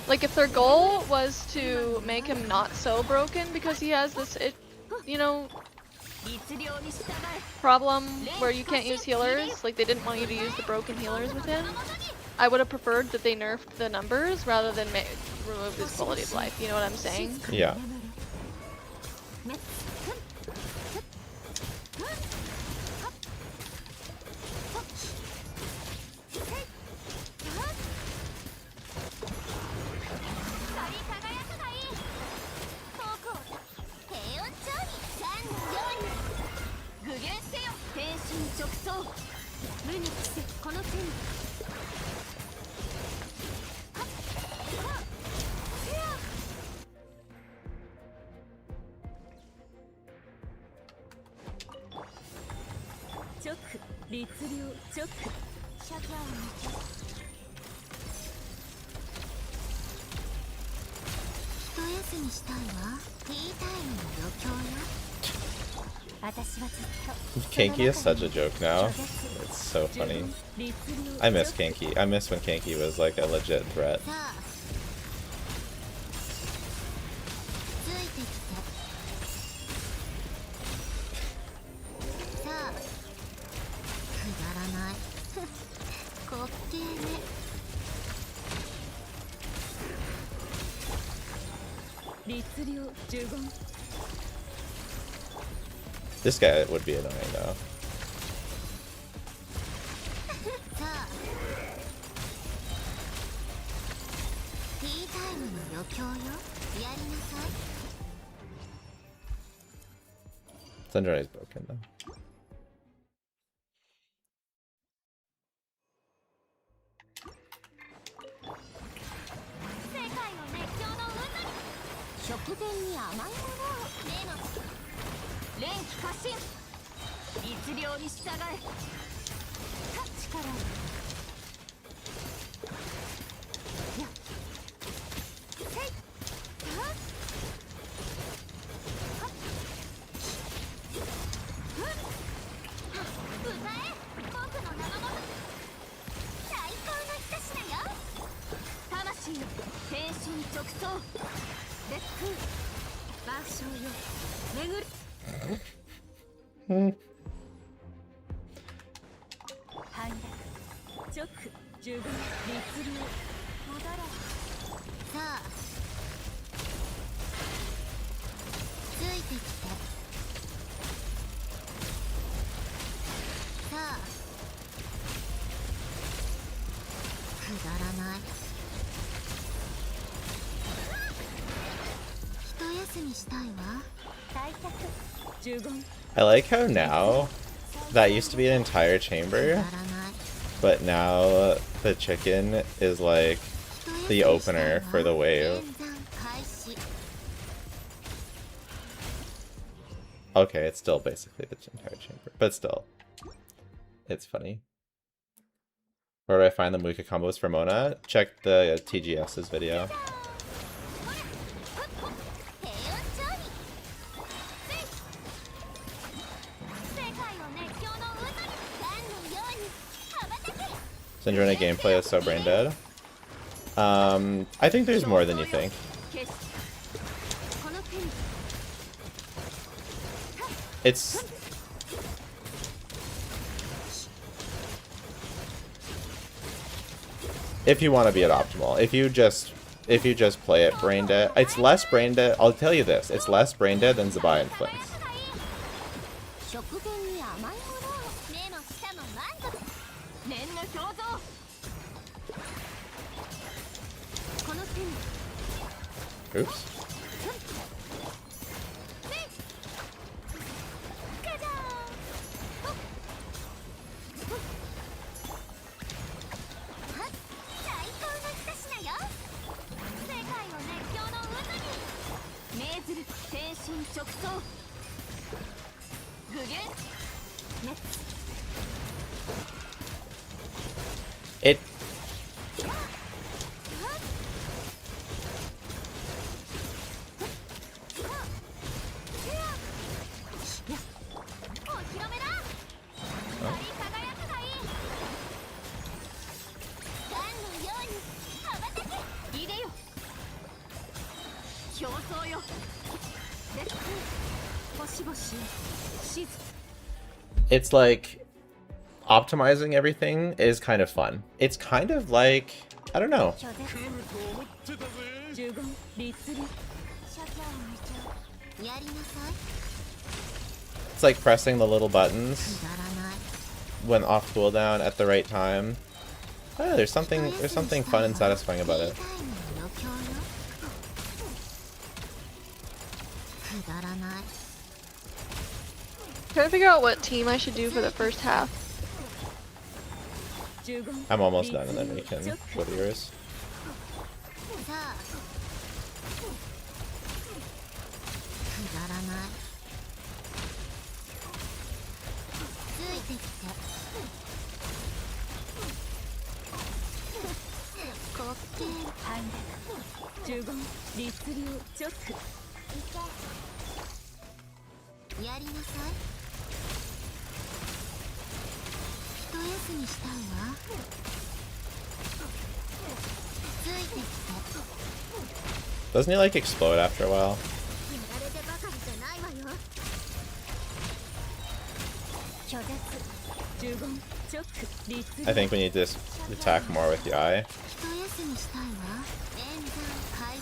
Like, if their goal was to make him not so broken because he has this, you know, problem where you can't use healers, like they didn't want you to use the broken healers with him, I would have preferred that they nerfed the numbers rather than remove his quality of life. You know what I'm saying? Yeah. Kanki is such a joke now. It's so funny. I miss Kanki. I miss when Kanki was like a legit threat. This guy would be annoying though. Syndrome is broken though. I like how now that used to be an entire chamber, but now the chicken is like the opener for the wave. Okay, it's still basically the entire chamber, but still, it's funny. Where do I find the Muka combos for Mona? Check the TGS's video. Syndrome gameplay is so brain dead. I think there's more than you think. It's if you want to be at optimal. If you just play it brain dead, it's less brain dead. I'll tell you this: it's less brain dead than Zabai and Flints. Oops. It it's like optimizing everything is kind of fun. It's kind of like, I don't know. 拒絶十言律令諸教無常やりなさい It's like pressing the little buttons くだらない when off cooldown at the right time. I don't know, there's something fun and satisfying about it. フリータイムの余興よくだらない Trying to figure out what team I should do for the first half. 十言 I'm almost done, and then we can go to yours. さあくだらないついてきて滑稽反逆十言律令チョックいけやりなさい一休みしたいわついてきて Doesn't he like explode after a while? やられてばかりじゃないわよ拒絶十言チョック律 I 令 think we need to attack more with the eye. 一休みしたいわ演算開始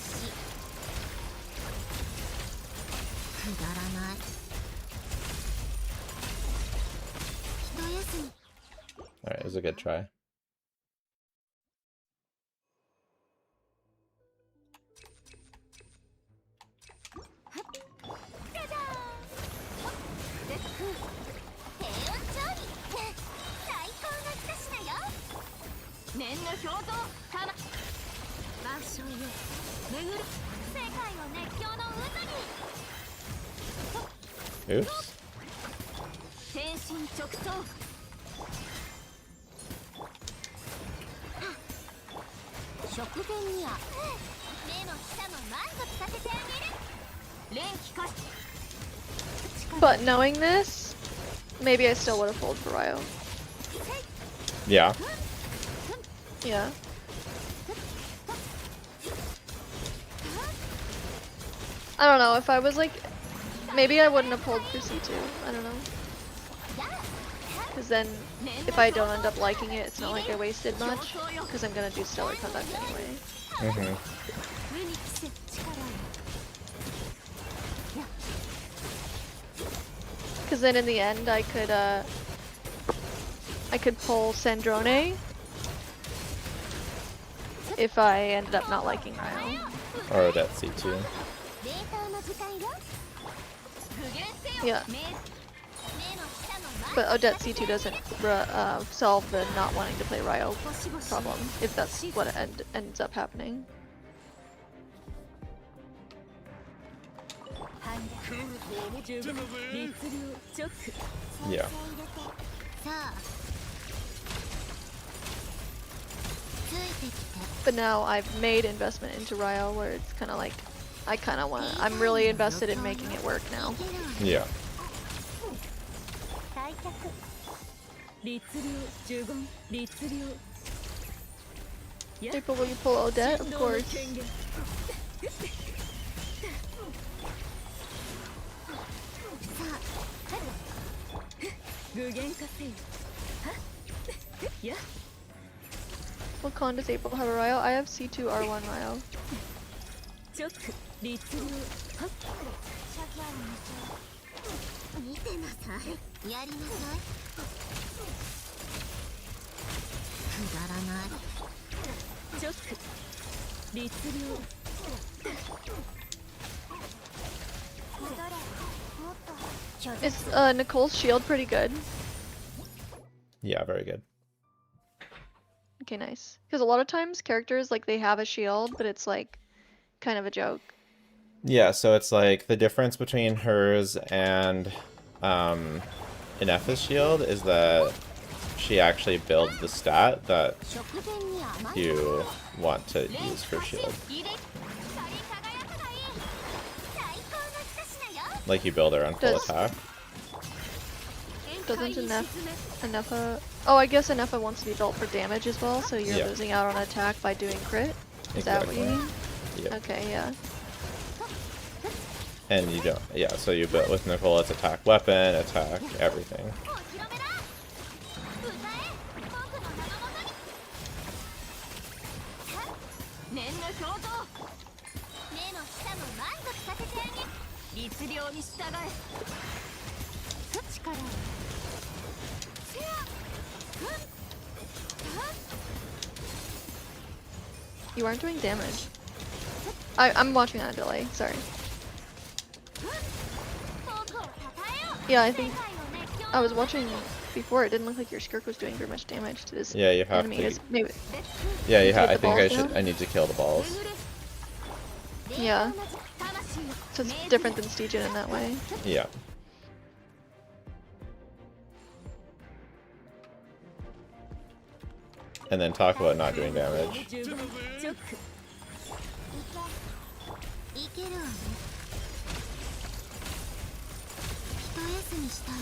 くだらない一休み Alright, it was a good try. じゃじゃーんで低温調理最高の一品よ念の表像かま万象よ巡る世界を熱狂の渦に Oops. 天心直送食前には目も舌も満足させてあげる連気化し But knowing this, maybe I still would have pulled for Ryo. Yeah. Yeah. I don't know, if I was like, maybe I wouldn't have pulled for C2. I don't know. Because then, if I don't end up liking it, it's not like I wasted much. Because I'm gonna do Stellar Conduct anyway. Mm-hmm. 無に着せ力を Because then in the end, I could pull Sandrone if I ended up not liking Ryo. Or that C2. データの時間よ具現せよ Yeah. 目の下の前 But Odette C2 doesn't solve the not wanting to play Ryo problem, if that's what ends up happening. 反逆十言律令チョック Yeah. さあついてきて But now I've made investment into Ryo, where it's kind of like, I'm really invested in making it work now. Yeah. 退却律令十言律令や April, will you pull Odette? Of 振動の course. 権限さ具現化せよはっや What con does April have a Ryo? I have C2 R1 Ryo. チョック律令はっシャギャルの見てなさいやりなさいくだらないチョック律令 戻れもっと拒 Is 絶 Nicole's shield pretty good? Yeah, very good. Okay, nice. Because a lot of times characters, like, they have a shield, but it's like kind of a joke. Yeah, so it's like the difference between hers and Inef's shield is that she actually builds the stat that 食前に甘い you want to 連 use for 発 shield. 入れ光り輝くがいい最高の一品よ Like you build her on full Does- attack. Doesn't 宴会に沈め Inefa... Oh, I guess Inefa wants to be built for damage as well, so you're Yeah. losing out on attack by doing crit? Is that what you Exactly. mean? Yep. Okay, yeah. And you don't, yeah, so you build with Nicole, it's attack weapon, attack everything. お披露目だ歌表情目も舌も満足させてあげ律令に従え力をせやふん You aren't doing damage. I'm watching on a delay. Sorry. 僕を称えよう Yeah, I 世 think 界を熱狂 I was watching before. It didn't look like your Skirk was doing very much damage to this Yeah, you have enemy. to. It's maybe. Yeah, you Let's get I the think I balls should. down. I need to kill the balls. Yeah. 魂を So it's different than Stygian in that way. Yeah. And then talk about not doing damage. 15チョックいけるわね一休みしたいわ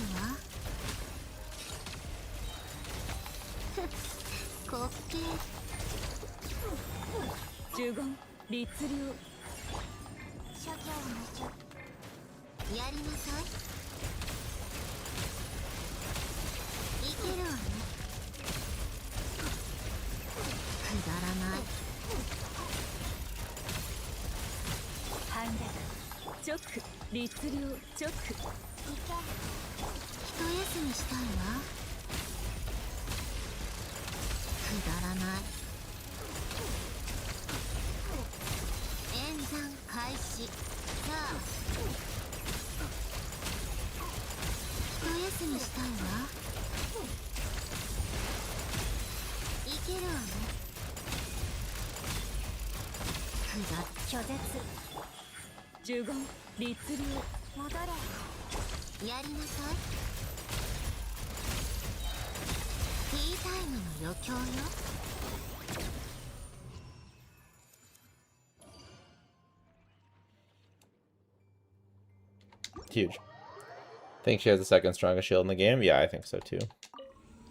滑稽呪言律令諸行無常やりなさいいけるわねくだらない反逆チョック律令チョック一休みしたいわくだらない演算開始さあ一休みしたいわいけるわねくだ拒絶呪言律令戻れやりなさいティータイムの余興よ Huge. Think she has the second strongest shield in the game? Yeah, I think so too.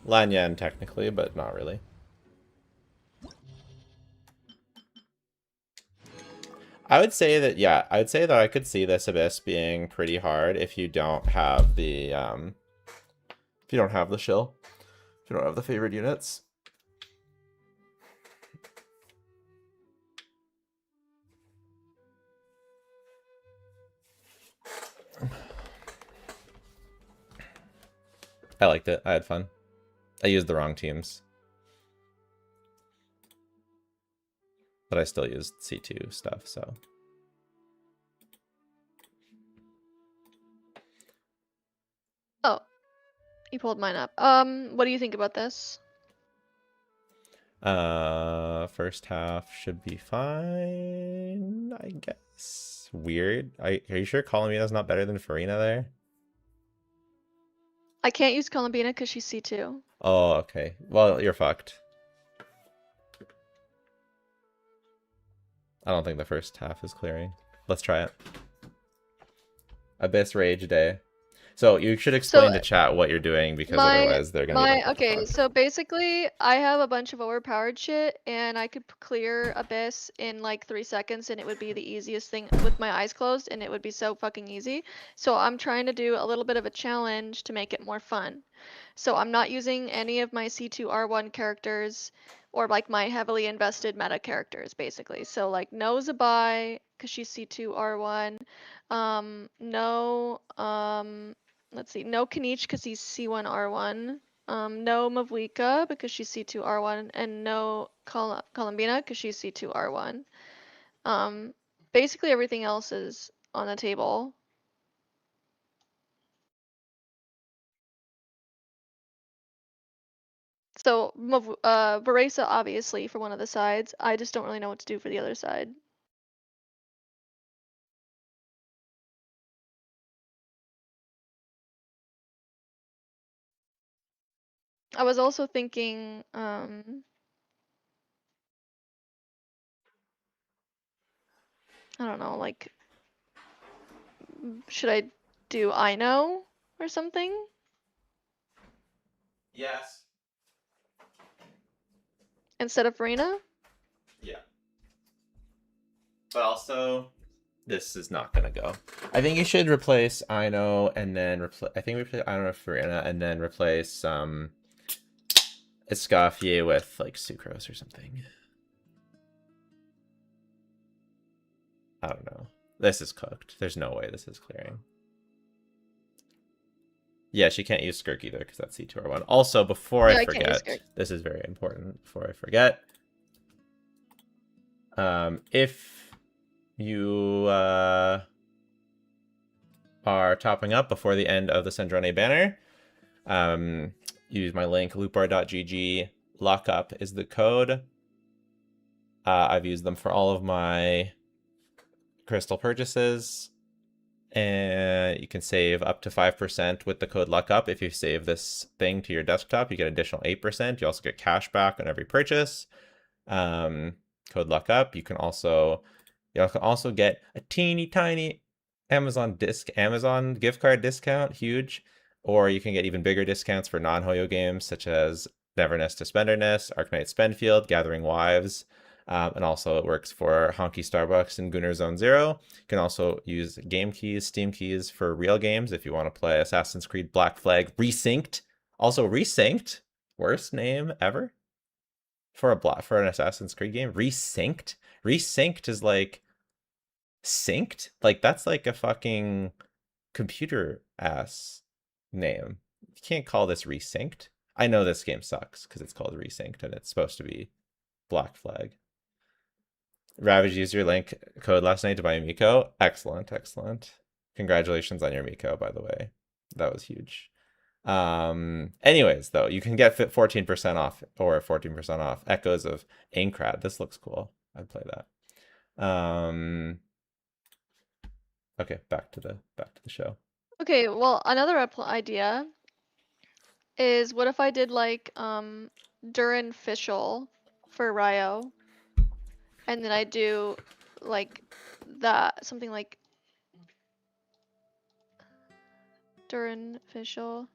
Lan Yan technically, but not really. I would say that, yeah, I would say that I could see this Abyss being pretty hard if you don't have the, if you don't have the shill. If you don't have the favored units. I liked it. I had fun. I used the wrong teams. But I still used C2 stuff, so. Oh, you pulled mine up. What do you think about this? First half should be fine, I guess. Weird. Are you sure Columbina's not better than Farina there? I can't use Columbina because she's C2. Oh, okay. Well, you're fucked. I don't think the first half is clearing. Let's try it. Abyss Rage Day. So you should explain to chat what you're doing because otherwise they're gonna be like, "What the okay, fuck?" so basically I have a bunch of overpowered shit and I could clear Abyss in like 3 seconds and it would be the easiest thing with my eyes closed and it would be so fucking easy. So I'm trying to do a little bit of a challenge to make it more fun. So I'm not using any of my C2R1 characters or like my heavily invested meta characters basically. So like no Zabai because she's C2R1. No let's see, no Kanich because he's C1R1. No Mavlika because she's C2R1, and no Columbina because she's C2R1. Basically everything else is on the table. So Varesa obviously for one of the sides. I just don't really know what to do for the other side. I was also thinking, I don't know, like, should I do I know or something? Yes. Instead of Farina? Yeah. But also, this is not gonna go. I think you should replace Ino and then replace. I think we replace Ino with Farina and then replace Escoffier with like Sucrose or something. I don't know. This is cooked. There's no way this is clearing. Yeah, she can't use Skirk either because that's C2R1. Also, before Yeah, I I can't use forget, Skirk. this is very important. Before I forget, if you are topping up before the end of the Sandrone banner, use my link loopbar.gg. Lockup is the code. I've used them for all of my crystal purchases, and you can save up to 5% with the code lockup. If you save this thing to your desktop, you get additional 8%. You also get cash back on every purchase. Code lockup. You can also get a teeny tiny Amazon gift card discount, huge, or you can get even bigger discounts for non-Hoyo games such as Neverness to Spenderness, Arknight Spendfield, Gathering Wives. And also it works for Honky Starbucks and Gunnar Zone Zero. You can also use game keys, Steam keys for real games if you want to play Assassin's Creed Black Flag Resynced. Also Resynced, worst name ever for an Assassin's Creed game. Resynced. Resynced is like synced. Like that's like a fucking computer ass name. You can't call this Resynced. I know this game sucks because it's called Resynced and it's supposed to be Black Flag. Ravage used your link code last night to buy a Miko. Excellent, excellent. Congratulations on your Miko, by the way. That was huge. Anyways, though, you can get 14% off or 14% off Echoes of Aincrad. This looks cool. I'd play that. Okay, back to the show. Okay, well, another idea is what if I did like Durin Fischl for Ryo, and then I do like that, something like Durin Fischl,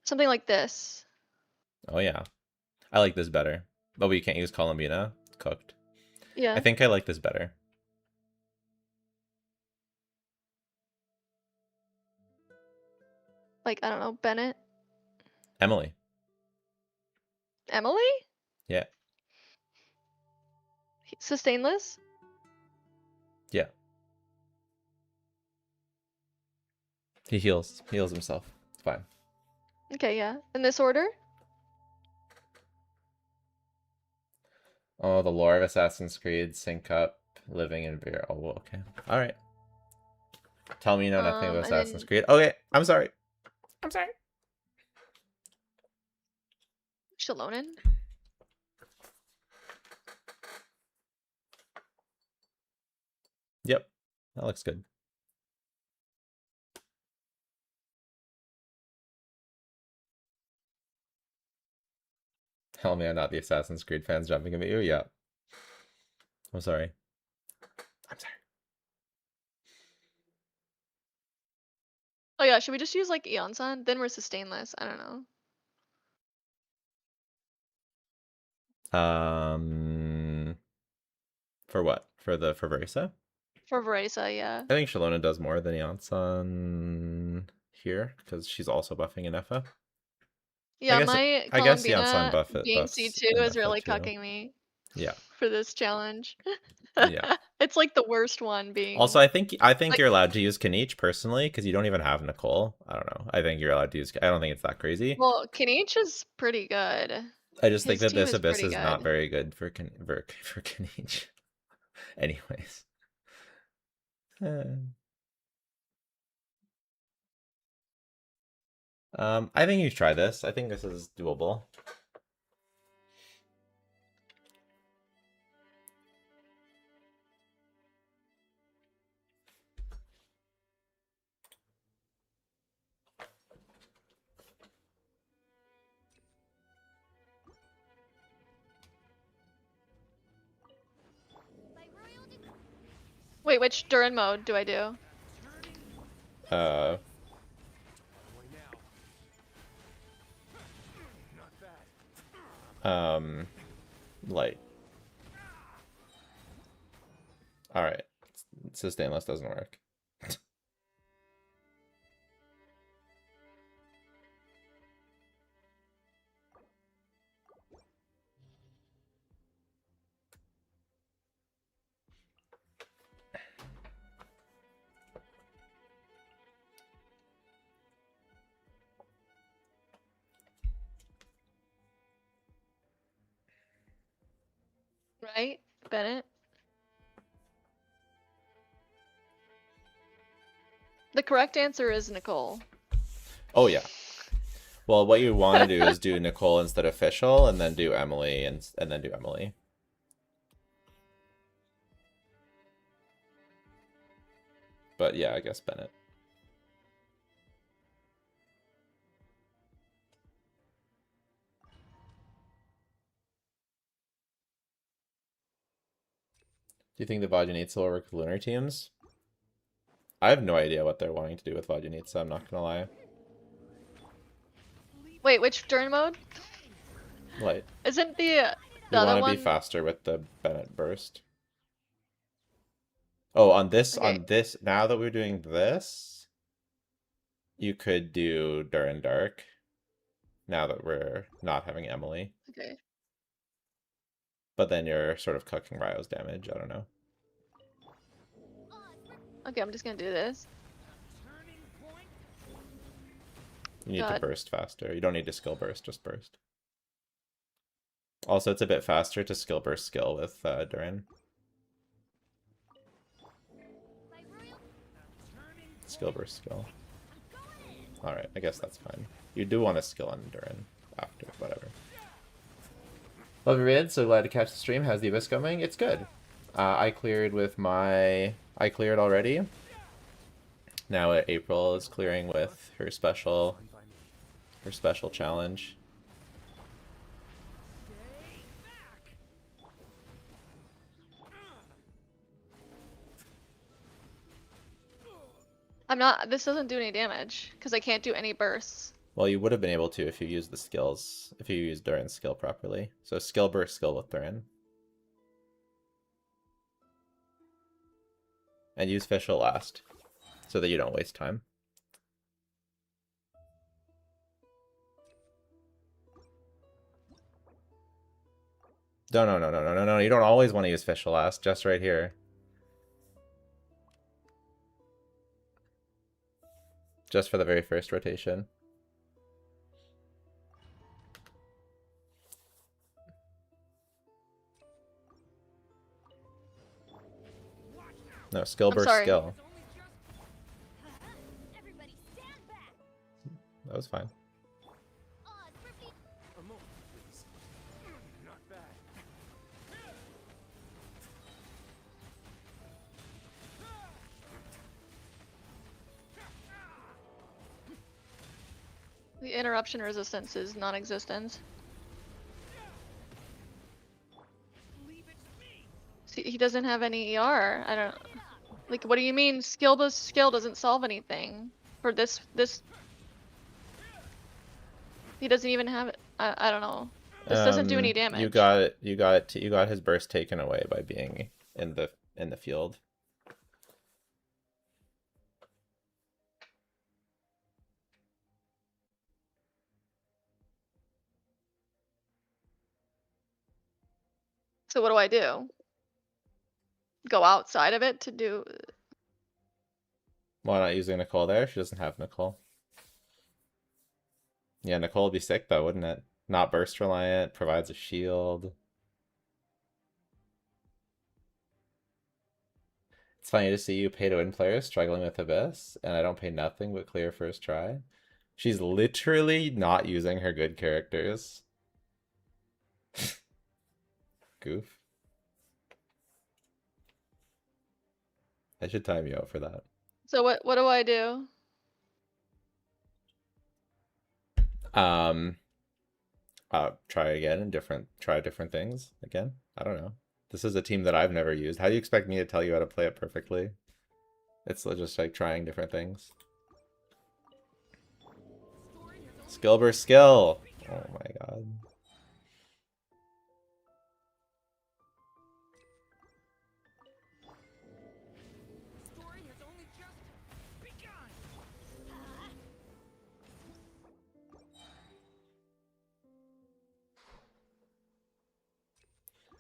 something like this. Oh yeah, I like this better. But we can't use Columbina. It's cooked. Yeah. I think I like this better. Like, I don't know, Bennett? Emily. Emily? Yeah. Sustainless? Yeah. He heals himself. It's fine. Okay, yeah. In this order? Oh, the lore of Assassin's Creed, sync up, living in beer. Oh, okay. All right. Tell me you know nothing about And Assassin's then- Creed. Okay, I'm sorry. Shalonen? Yep, that looks good. Tell me I'm not the Assassin's Creed fans jumping at you. Yeah. I'm sorry. I'm sorry. Oh yeah, should we just use like Eon-san? Then we're sustainless. I don't know. For what? For Verisa? For Verisa, yeah. I think Shalona does more than Eon-san here because she's also buffing Inefa. Yeah, guess- my I guess Eon-san Columbina being buffs C2 is Inefa really too. cucking me Yeah. for this challenge. Yeah. It's like the worst one being. Also, I think Like- you're allowed to use Kanich personally because you don't even have Nicole. I don't know. I think you're allowed to use. I don't think it's that crazy. Well, Kanich is pretty good. I just think his that team this is abyss pretty is not good. very good for Kanich. Anyways. I think you try this. I think this is doable. Wait, which Durin mode do I do? Light. Alright. Sustainless doesn't work. right, Bennett? The correct answer is Nicole. Oh yeah. Well, what you want to do is do Nicole instead of Fischl, and then do Emily, and then do Emily. But yeah, I guess Bennett. Do you think the Vodunitsa will work with lunar teams? I have no idea what they're wanting to do with Vodunitsa, I'm not gonna lie. Wait, which turn mode? Like, Isn't the we other want to one? be faster with the Bennett burst. Oh, on this, Okay. now that we're doing this, you could do Durin Dark. Now that we're not having Emily. Okay. But then you're sort of cooking Ryo's damage, I don't know. Okay, I'm just gonna do this. You need to God. burst faster. You don't need to skill burst, just burst. Also, it's a bit faster to skill burst skill with Durin. Skill burst skill. Alright, I guess that's fine. You do want to skill on Durin after, whatever. Love your vid, so glad to catch the stream. How's the Abyss going? It's good. I cleared with my... I cleared already. Now April is clearing with her special challenge. I'm not. This doesn't do any damage because I can't do any bursts. Well, you would have been able to if you used the skills, if you used Durin's skill properly. So skill burst skill with Durin. And use Fischl last, so that you don't waste time. No, you don't always want to use Fischl last, just right here. Just for the very first rotation. No, skill burst sorry. skill. That was fine. The interruption resistance is non-existent. See, he doesn't have any ER. I don't. Like, what do you mean? Skill doesn't solve anything for this. He doesn't even have it. I don't know. This doesn't do any damage. You got his burst taken away by being in the field. So what do I do? Go outside of it to do. Why not using Nicole there? She doesn't have Nicole. Yeah, Nicole would be sick though, wouldn't it? Not burst reliant, provides a shield. It's funny to see you pay to win players struggling with Abyss, and I don't pay nothing but clear first try. She's literally not using her good characters. Goof. I should time you out for that. So what do I do? Try again and try different things again. I don't know. This is a team that I've never used. How do you expect me to tell you how to play it perfectly? It's just like trying different things. Skill versus skill. Oh my god.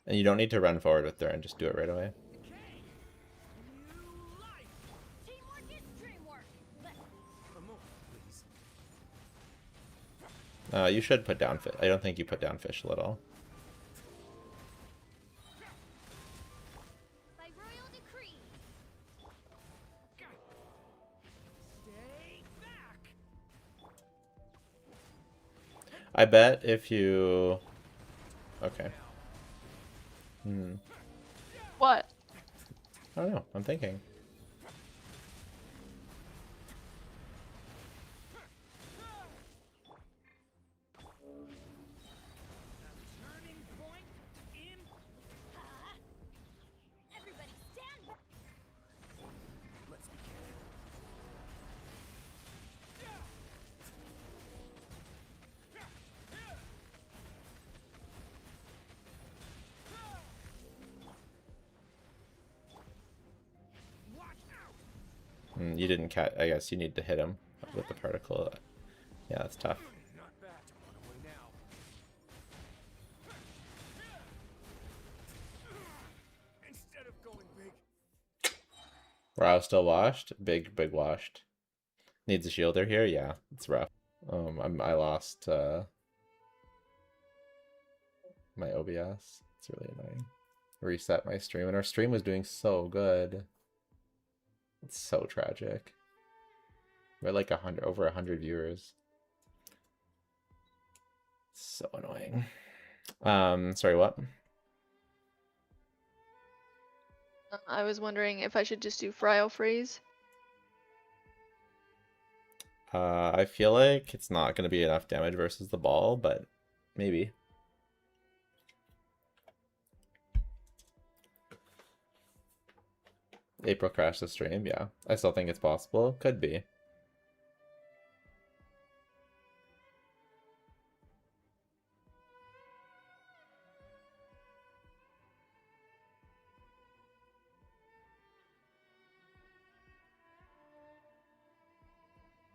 And you don't need to run forward with Durin, just do it right away. You should put down Fish. I don't think you put down Fischl at all. I bet if you... Okay. What? I don't know. I'm thinking. Everybody stand back. Let's be careful. You didn't catch. I guess you need to hit him with the particle. Yeah, that's tough. Not bad to run away now. Instead of going big. Rao still washed. Big washed. Needs a shielder here. Yeah, it's rough. I lost my OBS. It's really annoying. Reset my stream, and our stream was doing so good. It's so tragic. We're like over 100 viewers. So annoying. Sorry, what? I was wondering if I should just do Fryo Freeze. I feel like it's not going to be enough damage versus the ball, but maybe. April crashed the stream, yeah. I still think it's possible. Could be.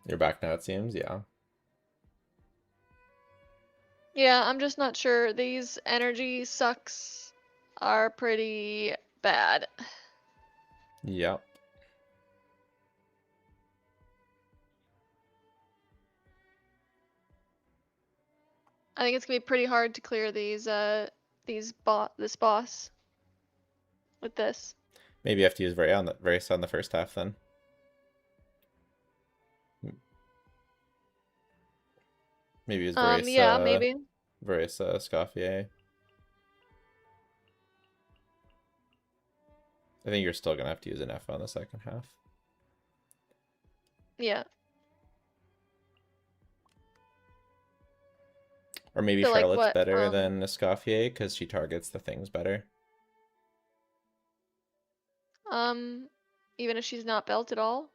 You're back now, it seems, yeah. Yeah, I'm just not sure. These energy sucks are pretty bad. Yep. I think it's gonna be pretty hard to clear this boss with this. Maybe you have to use Vrace on the first half then. Maybe use Vrace, Yeah, maybe. Vrace Scoffier. I think you're still gonna have to use an F on the second half. Yeah. Or maybe So, like, Charlotte's what, better than Escoffier because she targets the things better. Even if she's not built at all.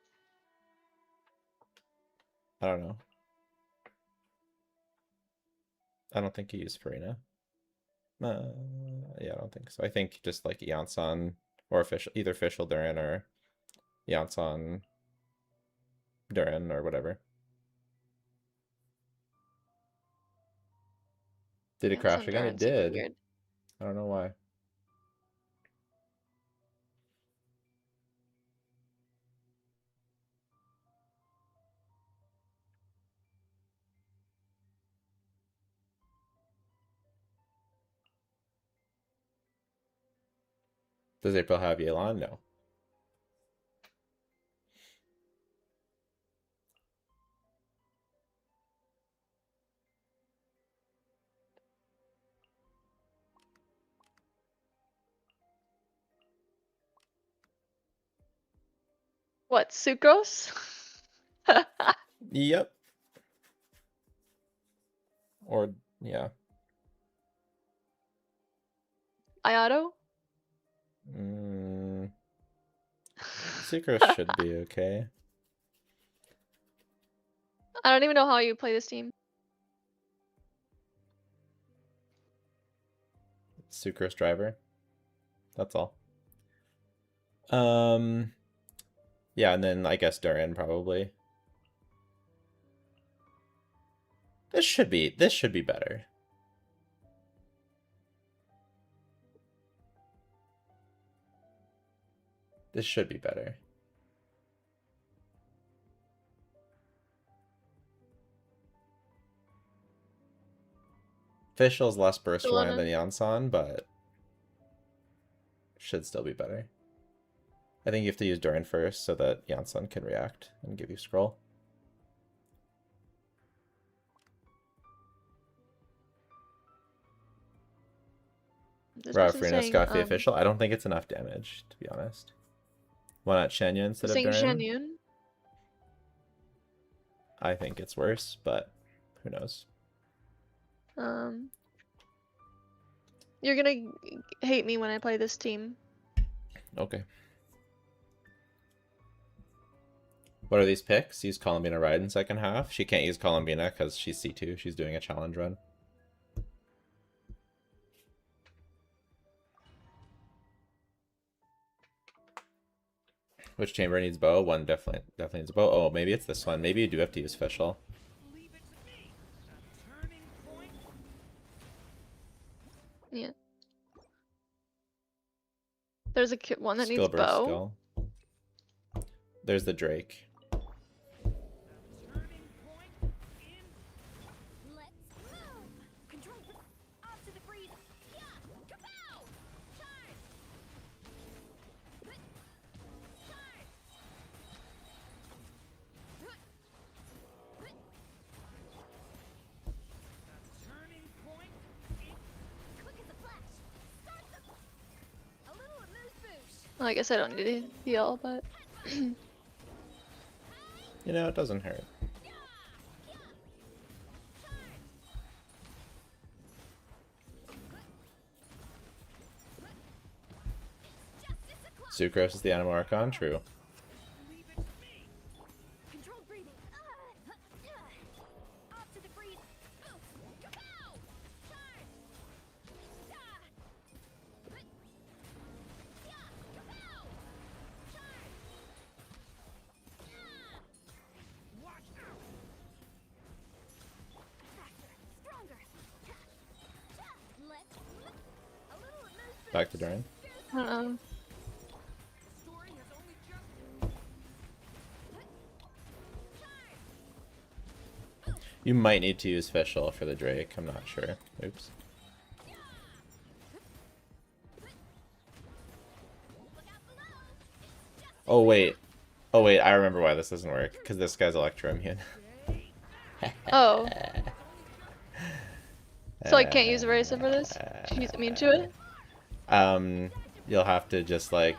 I don't know. I don't think you use Farina. Yeah, I don't think so. I think just like Yansan or either Official Duran or Yansan Duran or whatever. Did it Yeah, crash some again? It Duran's super did. weird. I don't know why. Does April have Yelan? No. What, Sucrose? Yep. Or, yeah. Ayato? Sucrose should be okay. I don't even know how you play this team. Sucrose driver. That's all. Yeah, and then I guess Duran probably. This should be better. This should be better. Official's less burst reliant than Yansan, but should still be better. I think you have to use Duran first so that Yansan can react and give you scroll. This Raw person's Free saying, Scoffy official. I don't think it's enough damage, to be honest. Why not Shenya instead of saying Durin? Shen Yun. I think it's worse, but who knows? You're gonna hate me when I play this team. Okay. What are these picks? Use Columbina Ride in second half. She can't use Columbina because she's C2. She's doing a challenge run. Which chamber needs bow? One definitely needs a bow. Oh, maybe it's this one. Maybe you do have to use Fischl. Leave it to me. A turning point. Yeah. There's a one that needs Skill burst bow. skill. There's the Drake. Turning point. In. Let's move. Control off to the breeze. Yeah. Kapow! Charge. Charge. Turning point. In. Quick as a flash. Start the. A little amuse bouche. Well, I guess I don't need to heal, but You know, it doesn't hurt. Sucrose is the Animal Archon, true. Leave it to me. Controlled breathing. Off to the breeze. Kapow! Charge. Yeah. Kapow! Charge. Watch out. Faster. Stronger. Let's. A little amuse bouche. Back to Durin. I don't know. Story has only just. You might need to use Fischl for the Drake. I'm not sure. Oops. Oh wait. Oh wait, I remember why this doesn't work. Because this guy's Electro Immune. Oh. So I can't use Erasa for this? She's immune to it? You'll have to just like.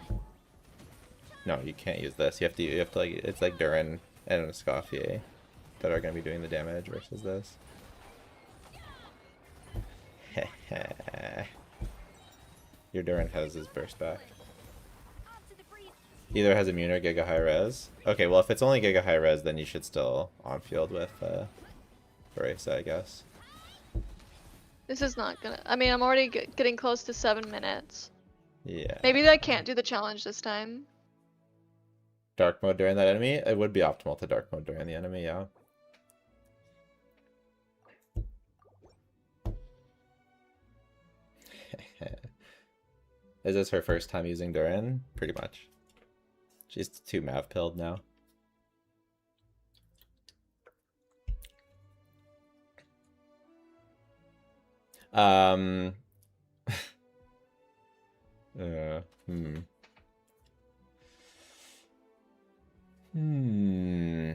No, you can't use this. You have to like. It's like Durin and Escoffier that are gonna be doing the damage versus this. Your Durin has his burst back. Off to the breeze. Either has immune or Giga High Res. Okay, well if it's only Giga High Res, then you should still on field with Erasa, I guess. This is not gonna. I mean, I'm already getting close to 7 minutes. Yeah. Maybe I can't do the challenge this time. Dark mode during that enemy? It would be optimal to dark mode during the enemy, yeah. Is this her first time using Durin? Pretty much. She's too mav pilled now. Uh, hmm. Hmm.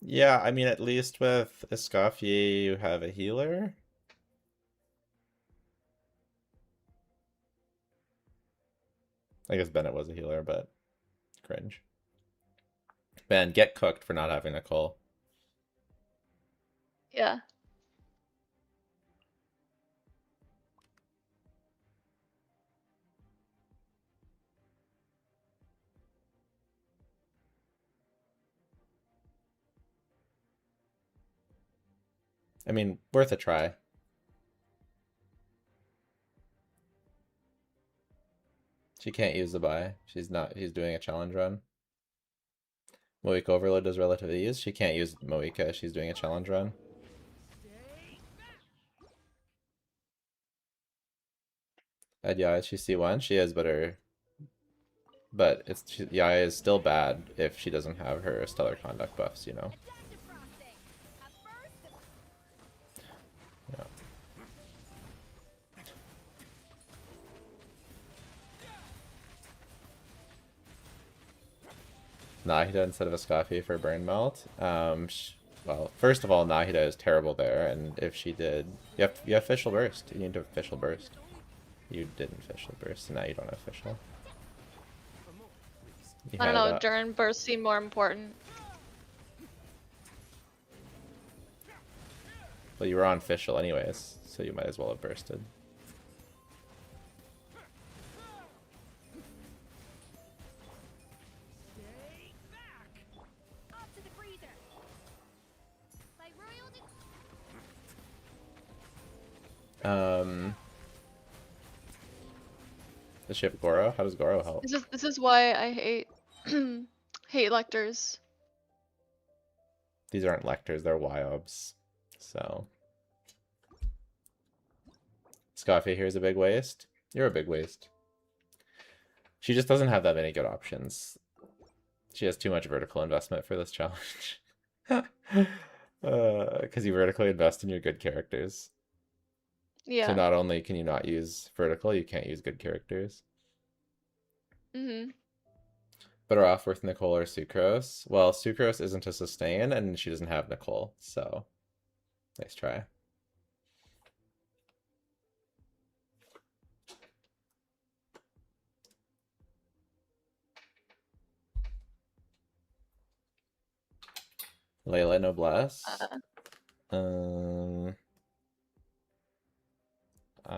Yeah, I mean, at least with Escoffier, you have a healer. I guess Bennett was a healer, but cringe. Ben, get cooked for not having Nicole. Yeah. I mean, worth a try. She can't use the buy. She's doing a challenge run. Moika Overload does relative ease. She can't use Moika. She's doing a challenge run. At Yaya, she's C1. She is, but Yaya is still bad if she doesn't have her stellar conduct buffs, you know. Nahida instead of Escoffier for Burn Melt. Well, first of all, Nahida is terrible there, and if she did, you have Official Burst. You need to Official Burst. You didn't Official Burst, so now you don't have Official. You I don't had know. that. During burst seemed more important. Well, you were on Official anyways, so you might as well have bursted. Stay back. Off to the freezer. By royal Does she have Goro? How does Goro help? This is why I hate hate lectors. These aren't Lectors, they're Wyobs. So. Scoffy here's a big waste. You're a big waste. She just doesn't have that many good options. She has too much vertical investment for this challenge. Because you vertically invest in your good characters. Yeah. So not only can you not use vertical, you can't use good characters. Mhm. Better off with Nicole or Sucrose. Well, Sucrose isn't a sustain, and she doesn't have Nicole, so nice try. Layla Noblesse. I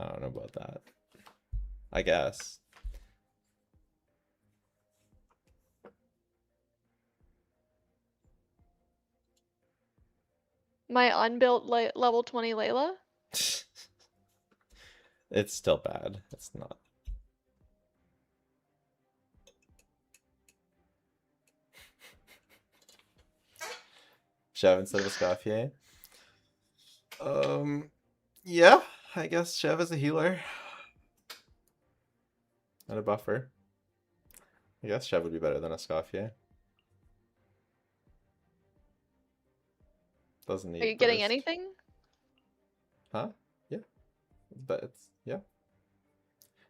don't know about that. I guess. My unbuilt level 20 Layla. It's still bad. It's not. Chev instead of Escoffier. Yeah, I guess Chev is a healer. And a buffer. I guess Chev would be better than Escoffier. Doesn't need Are you getting burst. anything? Huh? Yeah. But it's, yeah.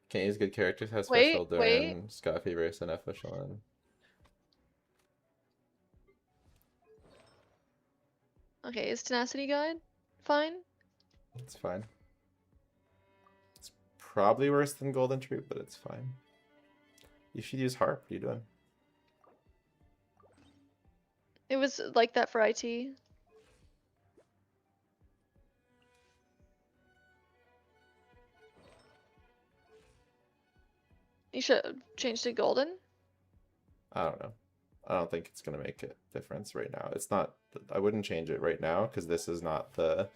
Can't use good characters, has Wait, special wait. during Scoffy versus an official and Okay, is Tenacity Guide fine? it's fine. It's probably worse than Golden Tree, but it's fine. You should use Harp. What are you doing? It was like that for IT. You should have changed to golden. I don't know. I don't think it's gonna make a difference right now. It's not. I wouldn't change it right now because this is not the.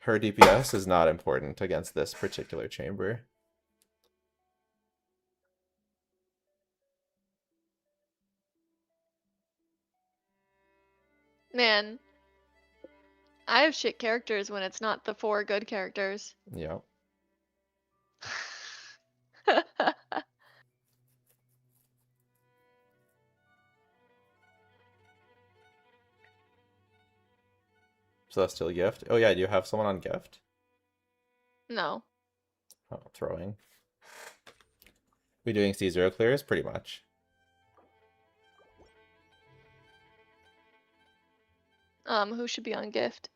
Her DPS is not important against this particular chamber. Man, I have shit characters when it's not the 4 good characters. Yeah. Celestial Gift. Oh yeah, do you have someone on Gift? No. Oh, throwing. We doing C0 clears? Pretty much. Who should be on gift?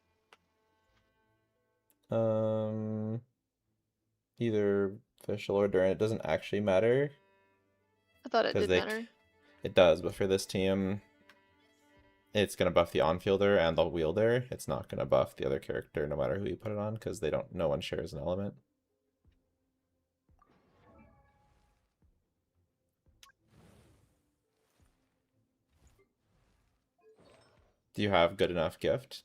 Either Official or Durin. It doesn't actually matter. I thought it 'Cause did matter. It does, but for this team, it's gonna buff the on-fielder and the wielder. It's not gonna buff the other character, no matter who you put it on, because they don't. No one shares an element. Do you have good enough gift?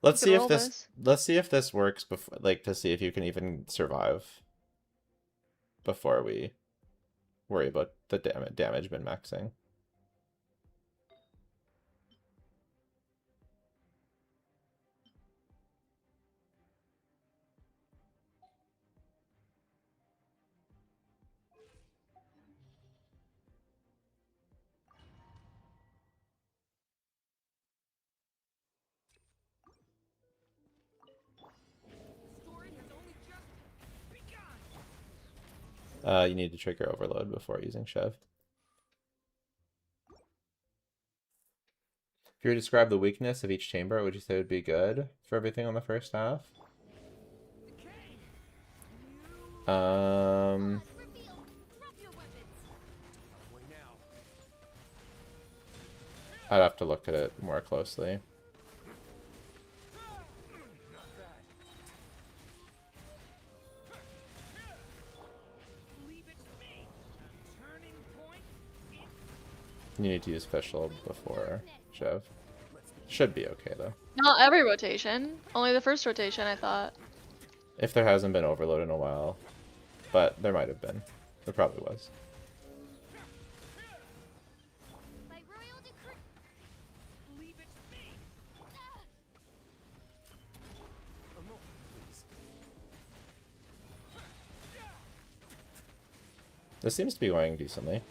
Let's could see if roll this. this. Let's see if this works before, like, to see if you can even survive. Before we worry about the damage min maxing. You need to trigger overload before using Chev. If you were to describe the weakness of each chamber, would you say it would be good for everything on the first half? I'd have to look at it more closely. You need to use Fischl before Chev. Should be okay though. Not every rotation. Only the first rotation, I thought. If there hasn't been overload in a while. But there might have been. There probably was. By royal decree. Leave it to me. A moment, please. This seems to be going decently.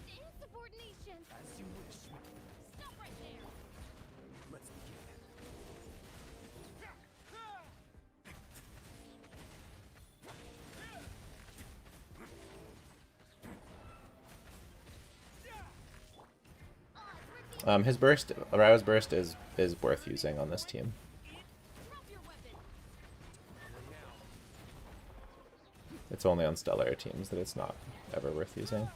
Insubordination. As you wish. Stop right there. Let's begin. His burst, Rao's burst is worth using on this team. Drop your weapon. It's only on stellar teams that it's not ever worth using. Have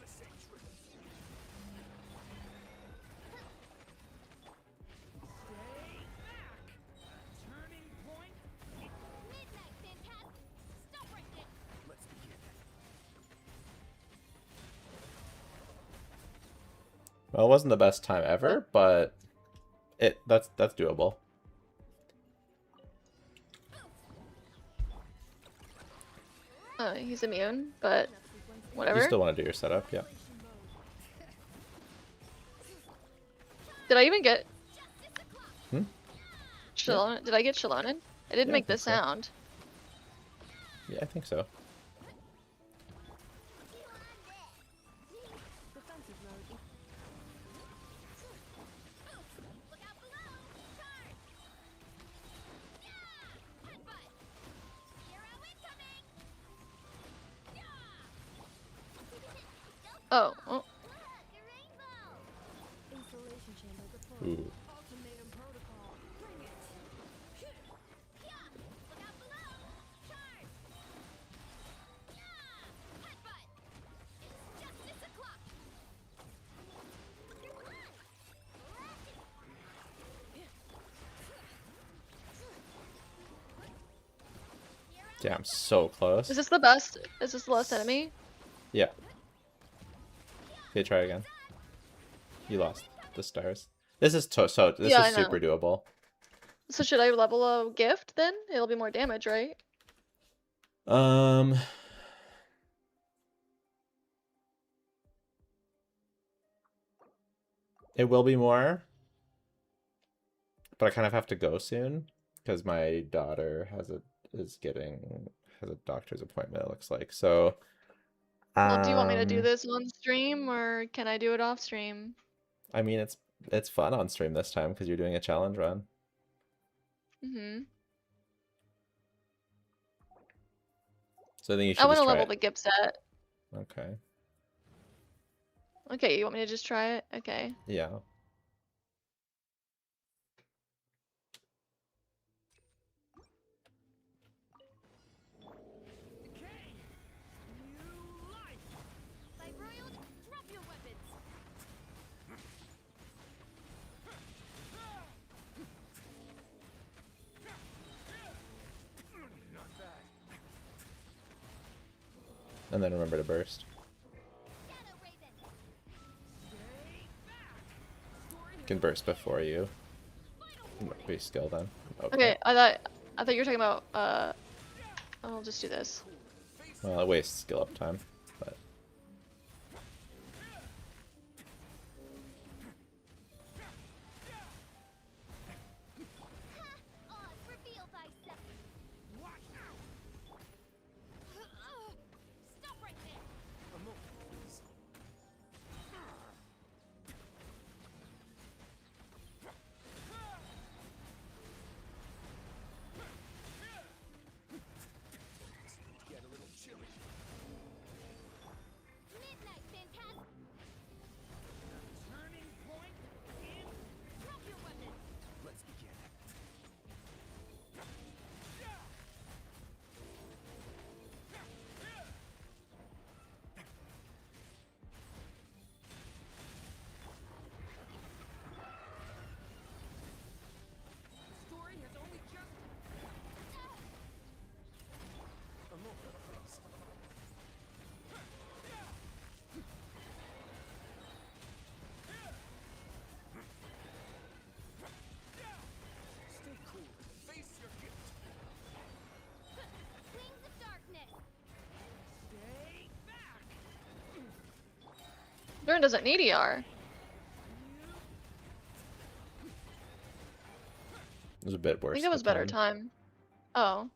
a safe trip. Stay back. Turning point. Midnight, Phantasm. Stop right there. Let's begin. Well, it wasn't the best time ever, but that's doable. He's immune, but whatever. You still want to do your setup, yeah. Did I even get Hmm? Shallonen? Did I get Shallonen? I didn't Yeah, I make the think so. sound. Yeah, I think so. Look out below. Charge. Yeah. Headbutt. Hero incoming. Yeah. Oh, oh. Look, a rainbow. Installation chamber deployed. Ooh. Ultimatum protocol. Bring it. Yeah. Look out below. Charge. Yeah. Headbutt. It's justice o'clock. Yeah, I'm so close. Is this the best? Is this the last enemy? Yeah. Okay, try again. You lost the stars. This is this Yeah, is I know. super doable. So should I level a gift then? It'll be more damage, right? It will be more, but I kind of have to go soon because my daughter has a doctor's appointment. It looks like so. Well, do you want me to do Um, this on stream or can I do it off stream? I mean, it's fun on stream this time because you're doing a challenge run. Mm-hmm. So I think you should I want just to try level it. the gift set. Okay. Okay, you want me to just try it? Okay. Yeah. Okay. New life. By royal, drop your weapons. Not bad. And then remember to burst. Shadow Raven. Stay back. You can burst before you be skill then. Okay, I thought you were talking about I'll just do this. Well, it wastes skill up time, but Oz, reveal thyself. Watch out. Durin doesn't need ER. It was a bit I worse. think that was better time. Oh.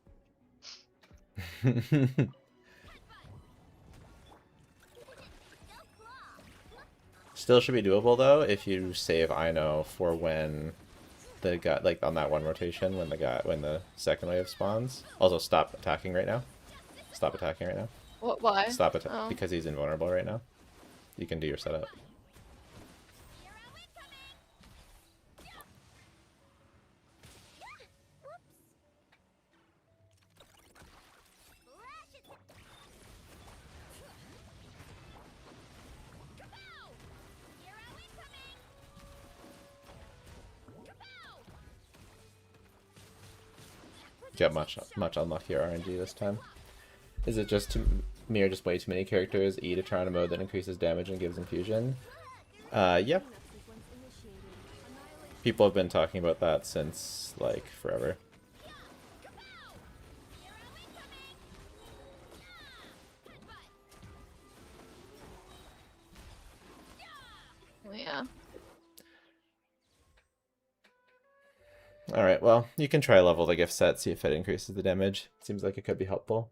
Still should be doable though if you save Ino for when the guy, like on that one rotation when the second wave spawns. Also stop attacking right now. Stop attacking right now. What? Why? Stop it Oh. because he's invulnerable right now. You can do your setup. Get much unluckier RNG this time. Is it just Mir just way too many characters? E to Toronto mode that increases damage and gives infusion? Yep. People have been talking about that since like forever. Yeah. Alright, well, you can try level the gift set, see if it increases the damage. Seems like it could be helpful.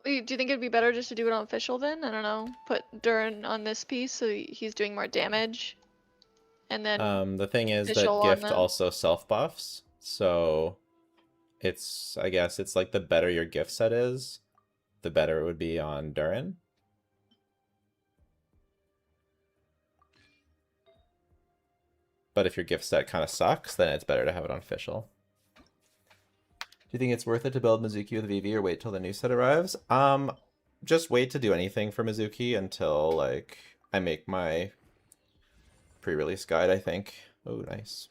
Wait, do you think it'd be better just to do it on official then? I don't know. Put Durin on this piece so he's doing more damage. And then The thing is that official on gift the- also self buffs, so it's, I guess it's like the better your gift set is, the better it would be on Durin. But if your gift set kind of sucks, then it's better to have it on official. Do you think it's worth it to build Mizuki with VV or wait till the new set arrives? Just wait to do anything for Mizuki until like I make my pre-release guide, I think. Oh, nice.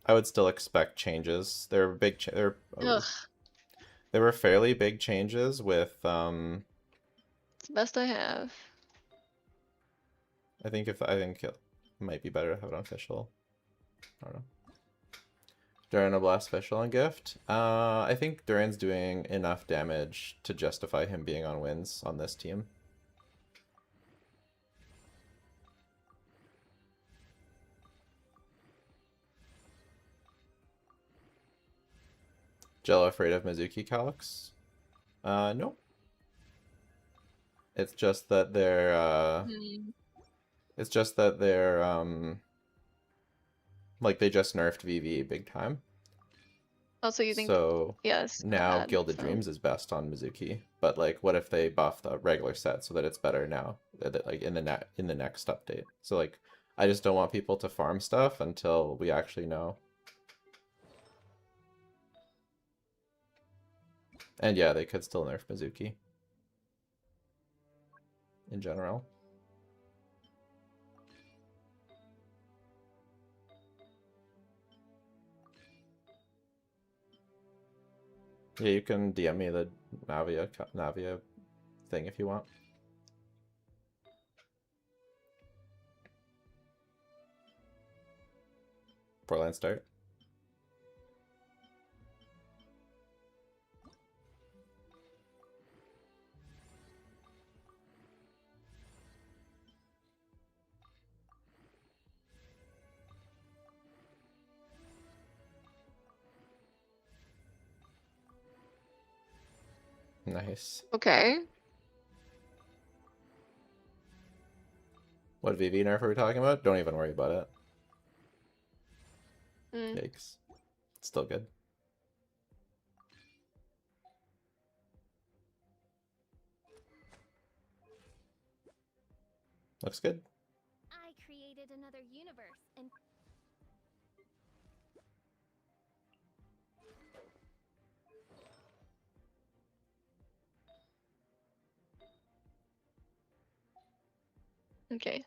I would still expect changes. There were big Ugh, there were fairly big changes with it's the best I have. I think it might be better to have it on official. I don't know. Durin a blast official and gift. I think Durin's doing enough damage to justify him being on wins on this team. Jello afraid of Mizuki Calyx? No. It's just that they're it's just that they're like they just nerfed VV big time. Also, you think So yes. now bad, Gilded so- Dreams is best on Mizuki, but like what if they buff the regular set so that it's better now, like in the next update? So like I just don't want people to farm stuff until we actually know. And yeah, they could still nerf Mizuki in general. Yeah, you can DM me the Navia thing if you want. Portland start. Nice. Okay. What VV nerf are we talking about? Don't even worry about it. Mm. Yikes. It's still good. Looks good. I created another universe and Okay.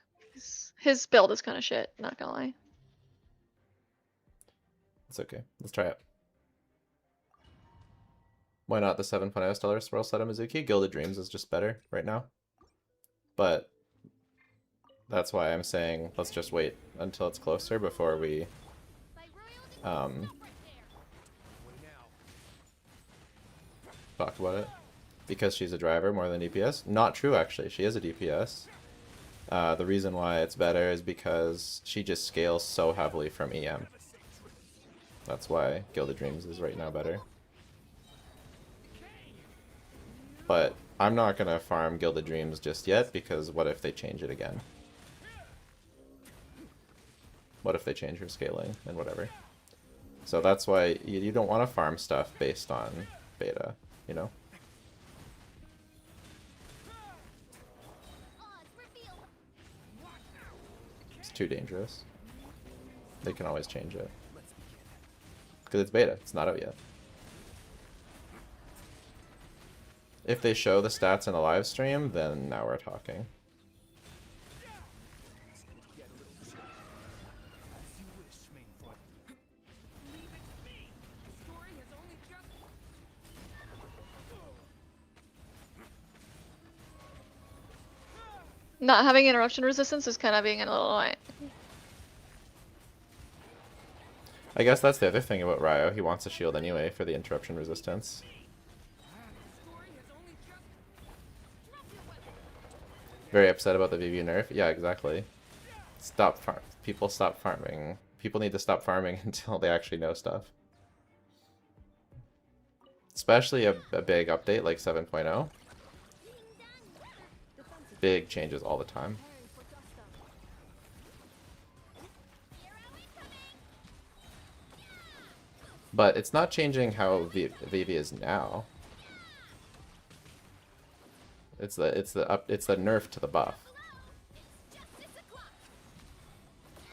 His build is kind of shit. Not gonna lie. It's okay. Let's try it. Why not the 7.0 Stellar Swirl set of Mizuki? Gilded Dreams is just better right now. But that's why I'm saying let's just wait until it's closer before we talk about it. Because she's a driver more than DPS? Not true, actually. She is a DPS. The reason why it's better is because she just scales so heavily from EM. That's why Gilded Dreams is right now better. But I'm not gonna farm Gilded Dreams just yet, because what if they change it again? What if they change her scaling and whatever? So that's why you don't want to farm stuff based on beta, you know? It's too dangerous. They can always change it. Because it's beta, it's not out yet. If they show the stats in a live stream, then now we're talking. Story has only just. Not having interruption resistance is kind of being a little annoying. I guess that's the other thing about Ryo. He wants a shield anyway for the interruption resistance. Story has only just. Drop your weapon. Very upset about the VV nerf. Yeah, exactly. Stop farm. People stop farming. People need to stop farming until they actually know stuff. Especially a big update like 7.0. Big changes all the time. But it's not changing how Vivi is now. It's the nerf to the buff.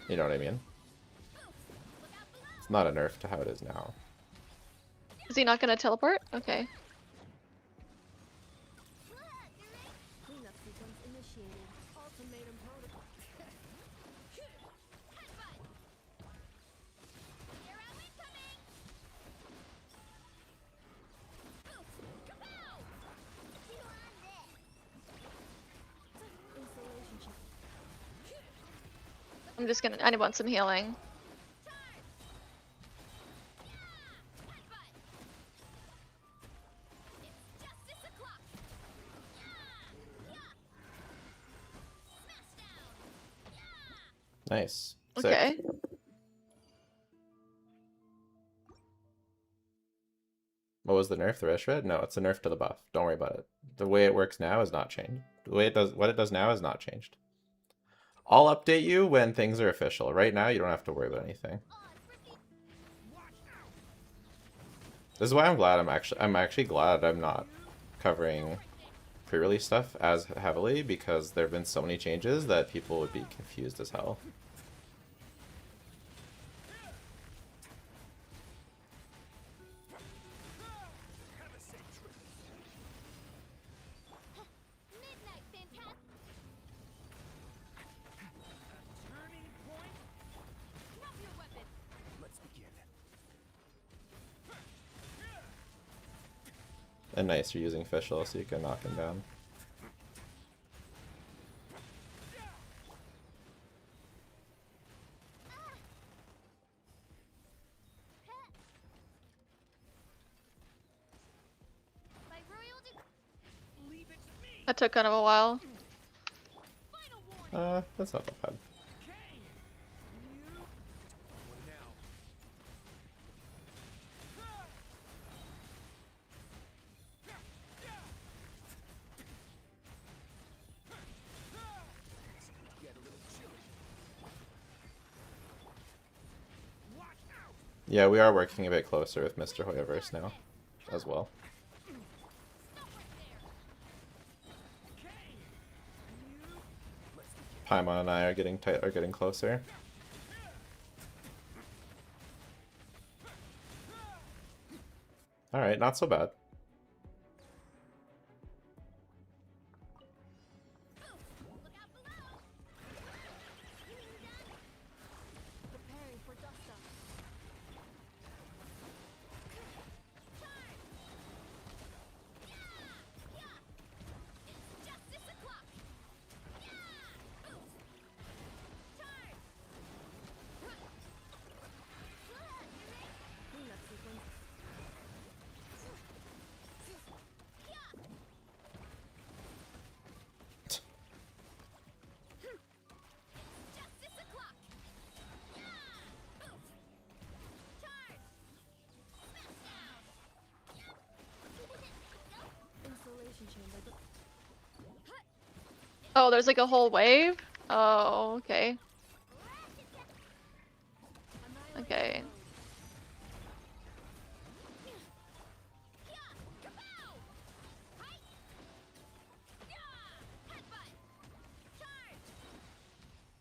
You know what I mean? It's not a nerf to how it is now. Is he not gonna teleport? Okay. Cleanup sequence initiated. Ultimatum protocol. I'm just gonna. I want some healing. Nice. Sick. Okay. What was the nerf? The Rish Red? No, it's a nerf to the buff. Don't worry about it. The way it works now is not changed. The way it does, what it does now is not changed. I'll update you when things are official. Right now, you don't have to worry about anything. This is why I'm glad I'm actually glad I'm not covering pre-release stuff as heavily, because there have been so many changes that people would be confused as hell. Midnight fantastic. Turning point. Drop your weapon. Let's begin. And nice, you're using Fischl so you can knock him down. By royal decree. Leave it to me. That took kind of a while. Final warning. That's not that bad. Okay. You. What now? Get a little chilly. Watch out. Yeah, we are working a bit closer with Mr. Hoyoverse now, as well. Okay. You. Let's begin. Paimon and I are getting closer. Alright, not so bad. Look out below. Preparing for dust up. Oh, there's like a whole wave? Oh, okay. Okay.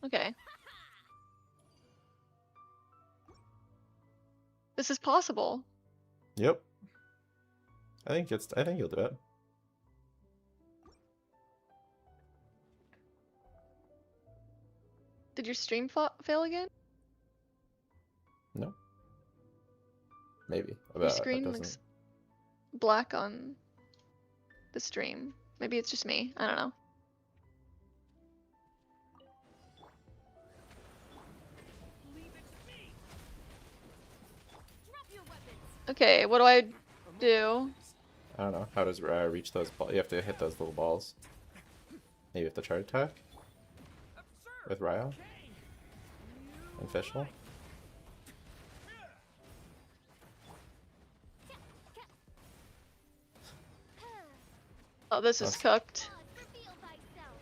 Okay. This is possible. Yep. I think you'll do it. Did your stream fail again? No. Maybe. Your That screen doesn't- looks black on the stream. Maybe it's just me. I don't know. Leave it to me. Drop your weapons. Okay, what do I do? I don't know. How does reach those balls? You have to hit those little balls. Maybe you have to charge attack with Ryo and Fischl. Oh, this is cooked. Reveal thyself.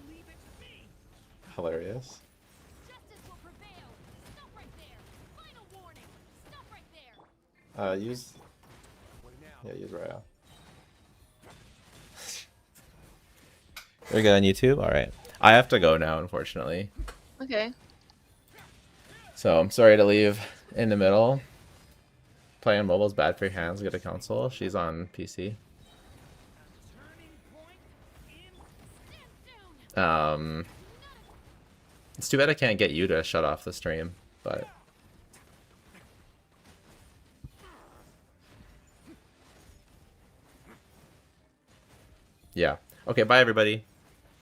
Leave it to me. Hilarious. Justice will prevail. Stop right there. Final warning. Stop right there. Use What now? use Ryo. They're good on YouTube. All right. I have to go now, unfortunately. Okay. So I'm sorry to leave in the middle. Playing on mobile is bad for your hands. Get a console. She's on PC. Turning point in. Stand soon. It's too bad I can't get you to shut off the stream, but yeah. Okay, bye everybody.